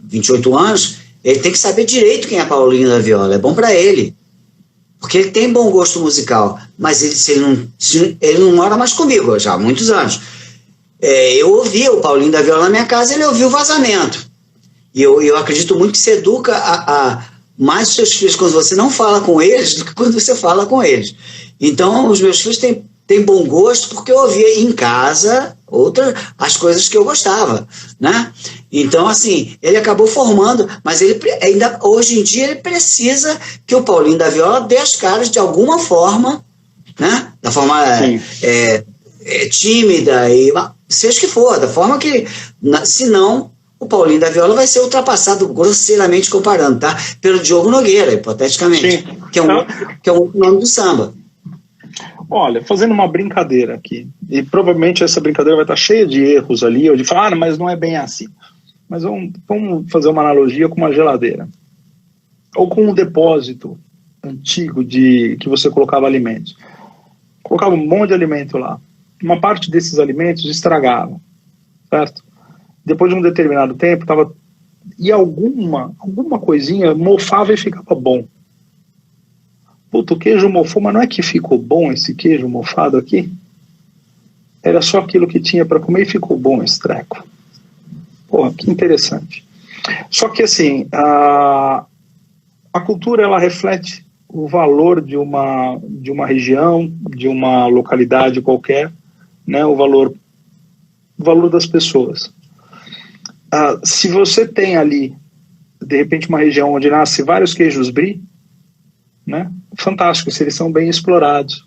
28 anos, ele tem que saber direito quem é Paulinho da Viola. É bom para ele. Porque ele tem bom gosto musical. Mas ele não mora mais comigo já há muitos anos. Eu ouvia o Paulinho da Viola na minha casa, ele ouvia o Vazamento. E eu acredito muito que você educa mais os seus filhos quando você não fala com eles do que quando você fala com eles. Então, os meus filhos têm bom gosto porque eu ouvia em casa as coisas que eu gostava, né? Então, assim, ele acabou formando, mas ele ainda, hoje em dia, ele precisa que o Paulinho da Viola dê as caras de alguma forma, né? Da forma tímida, e seja que for, da forma que, senão, o Paulinho da Viola vai ser ultrapassado, grosseiramente comparando, tá? Pelo Diogo Nogueira, hipoteticamente, que é um nome do samba. Olha, fazendo uma brincadeira aqui, e provavelmente essa brincadeira vai estar cheia de erros ali, ou de falar, mas não é bem assim. Mas vamos fazer uma analogia com uma geladeira. Ou com um depósito antigo que você colocava alimentos. Colocava um monte de alimento lá. Uma parte desses alimentos estragava, certo? Depois de um determinado tempo, e alguma coisinha mofava e ficava bom. Puta, o queijo mofou, mas não é que ficou bom esse queijo mofado aqui? Era só aquilo que tinha para comer e ficou bom esse treco. Porra, que interessante. Só que assim, a cultura, ela reflete o valor de uma região, de uma localidade qualquer, né? O valor das pessoas. Se você tem ali, de repente, uma região onde nasce vários queijos brie, né? Fantástico, se eles são bem explorados.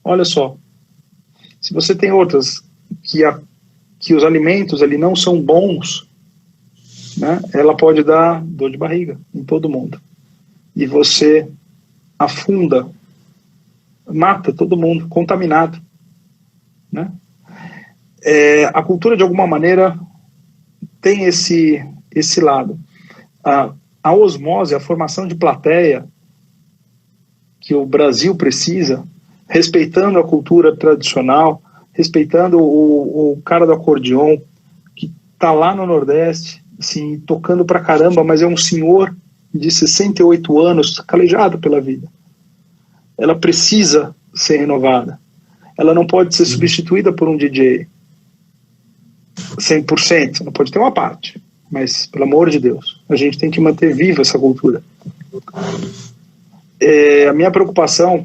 Olha só, se você tem outras que os alimentos ali não são bons, né? Ela pode dar dor de barriga em todo mundo. E você afunda, mata todo mundo, contaminado, né? A cultura, de alguma maneira, tem esse lado. A osmose, a formação de plateia que o Brasil precisa, respeitando a cultura tradicional, respeitando o cara do acordeon, que está lá no Nordeste, assim, tocando pra caramba, mas é um senhor de 68 anos, calejado pela vida. Ela precisa ser renovada. Ela não pode ser substituída por um DJ 100%, não pode ter uma parte, mas, pelo amor de Deus, a gente tem que manter viva essa cultura. A minha preocupação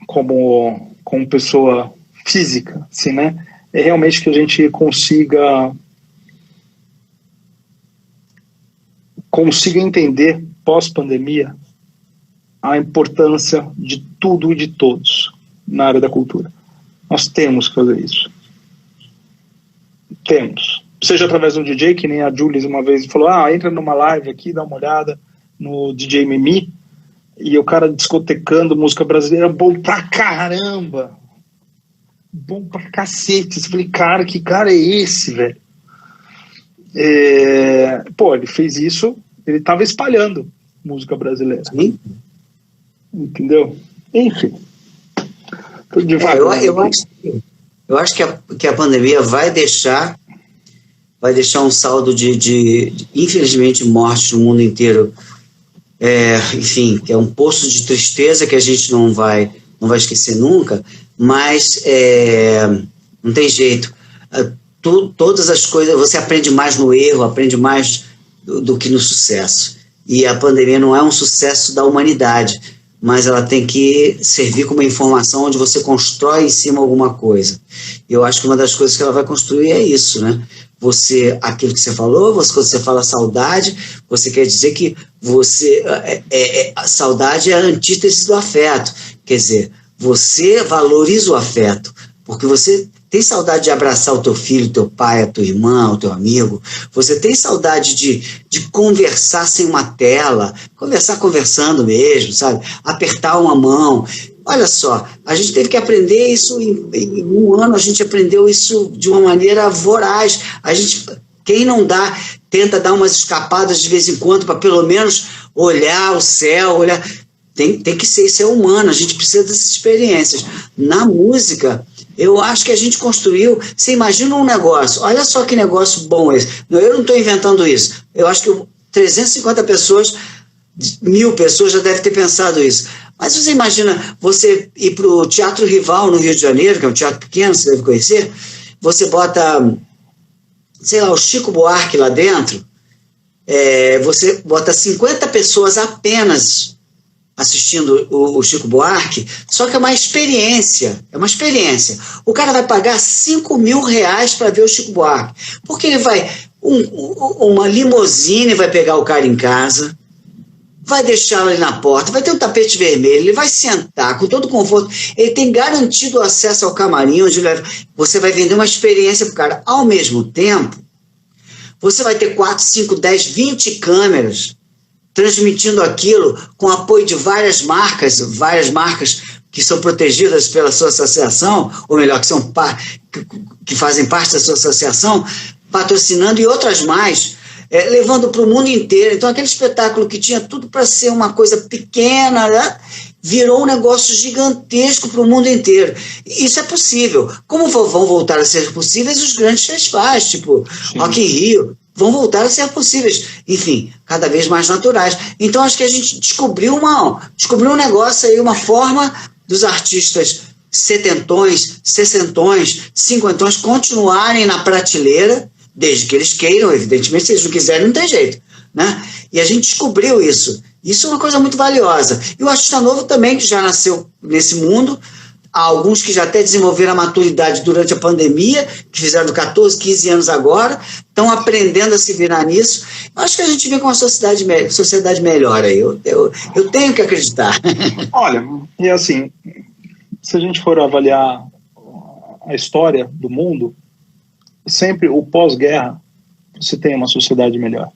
como pessoa física, assim, né, é realmente que a gente consiga entender, pós-pandemia, a importância de tudo e de todos na área da cultura. Nós temos que fazer isso. Temos. Seja através de um DJ, que nem a Jules uma vez falou, entra numa live aqui, dá uma olhada no DJ Mimi, e o cara discotecando música brasileira, bom pra caramba. Bom pra cacete. Eu falei, cara, que cara é esse, velho? Ele fez isso ele estava espalhando música brasileira. Sim. Entendeu? Enfim. Eu acho que a pandemia vai deixar um saldo de infelizmente, mortes no mundo inteiro. Enfim, que é um poço de tristeza que a gente não vai esquecer nunca, mas não tem jeito. Todas as coisas, você aprende mais no erro, aprende mais do que no sucesso. E a pandemia não é um sucesso da humanidade, mas ela tem que servir como informação onde você constrói em cima alguma coisa. Eu acho que uma das coisas que ela vai construir é isso, né? Aquilo que você falou, quando você fala saudade, você quer dizer que a saudade é a antítese do afeto. Quer dizer, você valoriza o afeto, porque você tem saudade de abraçar o teu filho, teu pai, a tua irmã, o teu amigo. Você tem saudade de conversar sem uma tela, conversar conversando mesmo, sabe? Apertar uma mão. Olha só, a gente teve que aprender isso em um ano, a gente aprendeu isso de uma maneira voraz. Quem não tenta dar umas escapadas de vez em quando para pelo menos olhar o céu, tem que ser humano, a gente precisa dessas experiências. Na música, eu acho que a gente construiu, você imagina um negócio, olha só que negócio bom esse, eu não estou inventando isso, eu acho que 350 pessoas, 1000 pessoas já devem ter pensado isso, mas você imagina você ir para o Teatro Rival no Rio de Janeiro, que é um teatro pequeno, você deve conhecer, você bota, sei lá, o Chico Buarque lá dentro, você bota 50 pessoas apenas assistindo o Chico Buarque, só que é uma experiência. O cara vai pagar R$5.000 para ver o Chico Buarque, porque ele vai, uma limusine vai pegar o cara em casa, vai deixá-lo ali na porta, vai ter um tapete vermelho, ele vai sentar com todo conforto, ele tem garantido acesso ao camarim, onde você vai vender uma experiência para o cara. Ao mesmo tempo, você vai ter 4, 5, 10, 20 câmeras transmitindo aquilo com apoio de várias marcas que são protegidas pela sua associação, ou melhor, que fazem parte da sua associação, patrocinando, e outras mais, levando para o mundo inteiro. Então, aquele espetáculo que tinha tudo para ser uma coisa pequena, né, virou um negócio gigantesco para o mundo inteiro. Isso é possível. Como vão voltar a ser possíveis os grandes festivais, tipo Rock in Rio, vão voltar a ser possíveis, enfim, cada vez mais naturais. Então, acho que a gente descobriu um negócio aí, uma forma dos artistas setentões, sessentões, cinquentões continuarem na prateleira, desde que eles queiram, evidentemente, se eles não quiserem, não tem jeito, né? E a gente descobriu isso. Isso é uma coisa muito valiosa. E o artista novo também, que já nasceu nesse mundo, há alguns que já até desenvolveram a maturidade durante a pandemia, que fizeram 14, 15 anos agora, estão aprendendo a se virar nisso. Eu acho que a gente vem com uma sociedade melhor aí. Eu tenho que acreditar. Olha, e assim, se a gente for avaliar a história do mundo, sempre o pós-guerra, você tem uma sociedade melhor,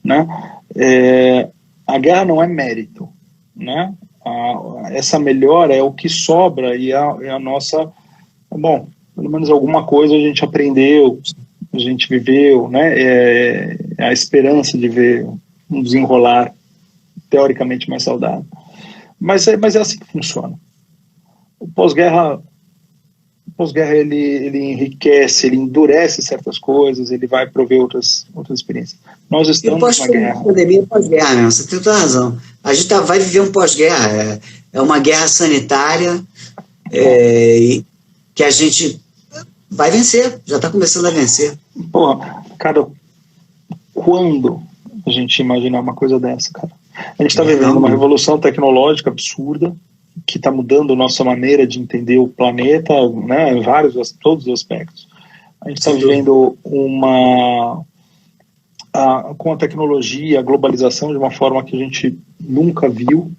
né? A guerra não é mérito, né? Essa melhora é o que sobra e a nossa... Bom, pelo menos alguma coisa a gente aprendeu, a gente viveu, né? A esperança de ver um desenrolar teoricamente mais saudável. Mas é assim que funciona. O pós-guerra ele enriquece, ele endurece certas coisas, ele vai prover outras experiências. Nós estamos na guerra. Pandemia pós-guerra, né? Você tem toda a razão. A gente vai viver um pós-guerra, é uma guerra sanitária que a gente vai vencer, já está começando a vencer. Porra, cara, quando a gente imaginar uma coisa dessa, cara? A gente está vivendo uma revolução tecnológica absurda, que está mudando a nossa maneira de entender o planeta, né, em todos os aspectos. A gente está vivendo com a tecnologia, a globalização de uma forma que a gente nunca viu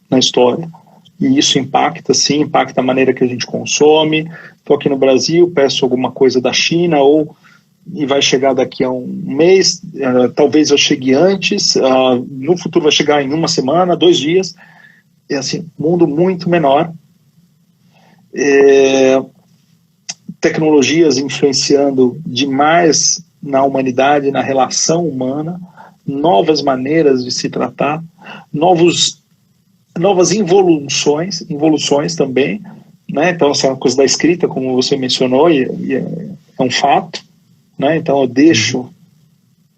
na história, e isso impacta a maneira que a gente consome. Estou aqui no Brasil, peço alguma coisa da China, e vai chegar daqui a um mês, talvez eu chegue antes, no futuro vai chegar em uma semana, 2 dias. É assim, mundo muito menor, tecnologias influenciando demais na humanidade, na relação humana, novas maneiras de se tratar, novas involuções também, né? Então, essa coisa da escrita, como você mencionou, e é um fato, né? Então, eu deixo,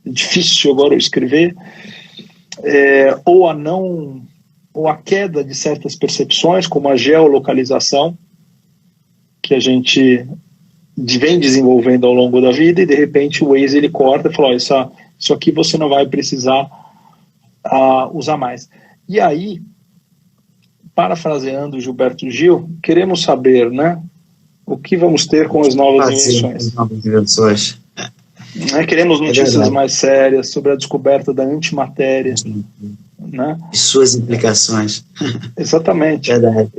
é difícil agora eu escrever, ou a queda de certas percepções, como a geolocalização, que a gente vem desenvolvendo ao longo da vida, e de repente o Waze ele corta e fala, isso aqui você não vai precisar usar mais. E aí, parafraseando Gilberto Gil, queremos saber, né, o que vamos ter com as novas invenções. Queremos notícias mais sérias sobre a descoberta da antimatéria, né? E suas implicações. Exatamente. Verdade.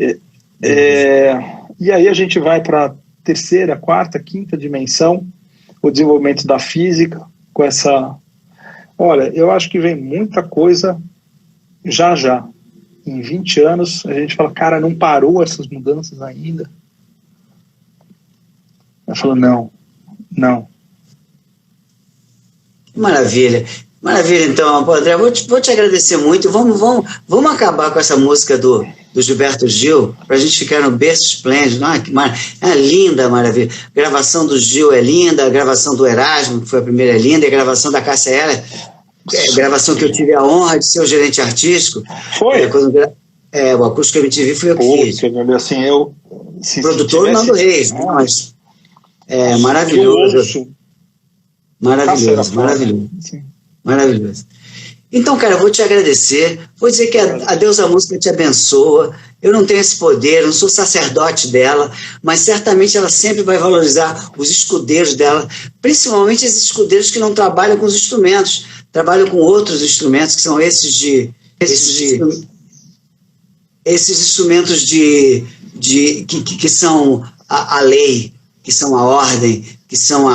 E aí a gente vai para a terceira, quarta, quinta dimensão, o desenvolvimento da física, com essa... Olha, eu acho que vem muita coisa já. Em 20 anos, a gente fala, cara, não parou essas mudanças ainda? Eu falo, não. Maravilha. Então, André, vou te agradecer muito. Vamos acabar com essa música do Gilberto Gil, para a gente ficar no berço esplêndido. É linda, maravilha. A gravação do Gil é linda, a gravação do Erasmo, que foi a primeira, é linda, e a gravação da Cássia Eller, gravação que eu tive a honra de ser o gerente artístico. Foi? O Acústico MTV foi eu que fiz. Assim, eu... Produtor Nando Reis, mas... maravilhoso. Maravilhoso. Então, cara, eu vou te agradecer, vou dizer que a Deusa Música te abençoa. Eu não tenho esse poder, não sou sacerdote dela, mas certamente ela sempre vai valorizar os escudeiros dela, principalmente esses escudeiros que não trabalham com os instrumentos, trabalham com outros instrumentos, que são esses instrumentos que são a lei, que são a ordem, que são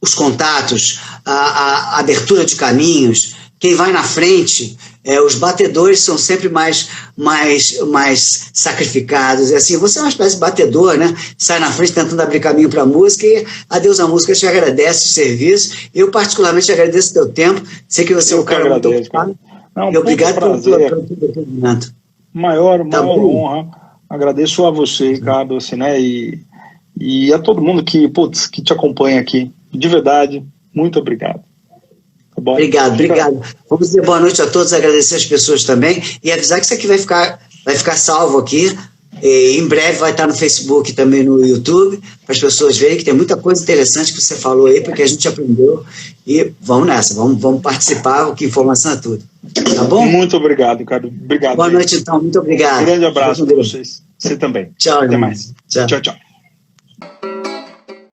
os contatos, a abertura de caminhos, quem vai na frente, os batedores são sempre mais sacrificados. Assim, você é uma espécie de batedor, né? Sai na frente tentando abrir caminho para a música, e a Deusa Música te agradece o serviço. Eu particularmente agradeço o teu tempo. Sei que você é um cara muito ocupado. Obrigado pelo depoimento. Maior honra. Agradeço a você, Ricardo, assim, né? E a todo mundo que te acompanha aqui. De verdade, muito obrigado. Tá bom? Obrigado. Vamos dizer boa noite a todos, agradecer as pessoas também e avisar que isso aqui vai ficar salvo aqui. E em breve vai estar no Facebook e também no YouTube, para as pessoas verem que tem muita coisa interessante que você falou aí, porque a gente aprendeu. E vamos nessa, vamos participar, que informação é tudo. Tá bom? Muito obrigado, Ricardo. Obrigado. Boa noite, então. Muito obrigado. Um grande abraço para vocês. Você também. Tchau. Até mais. Tchau. Tchau.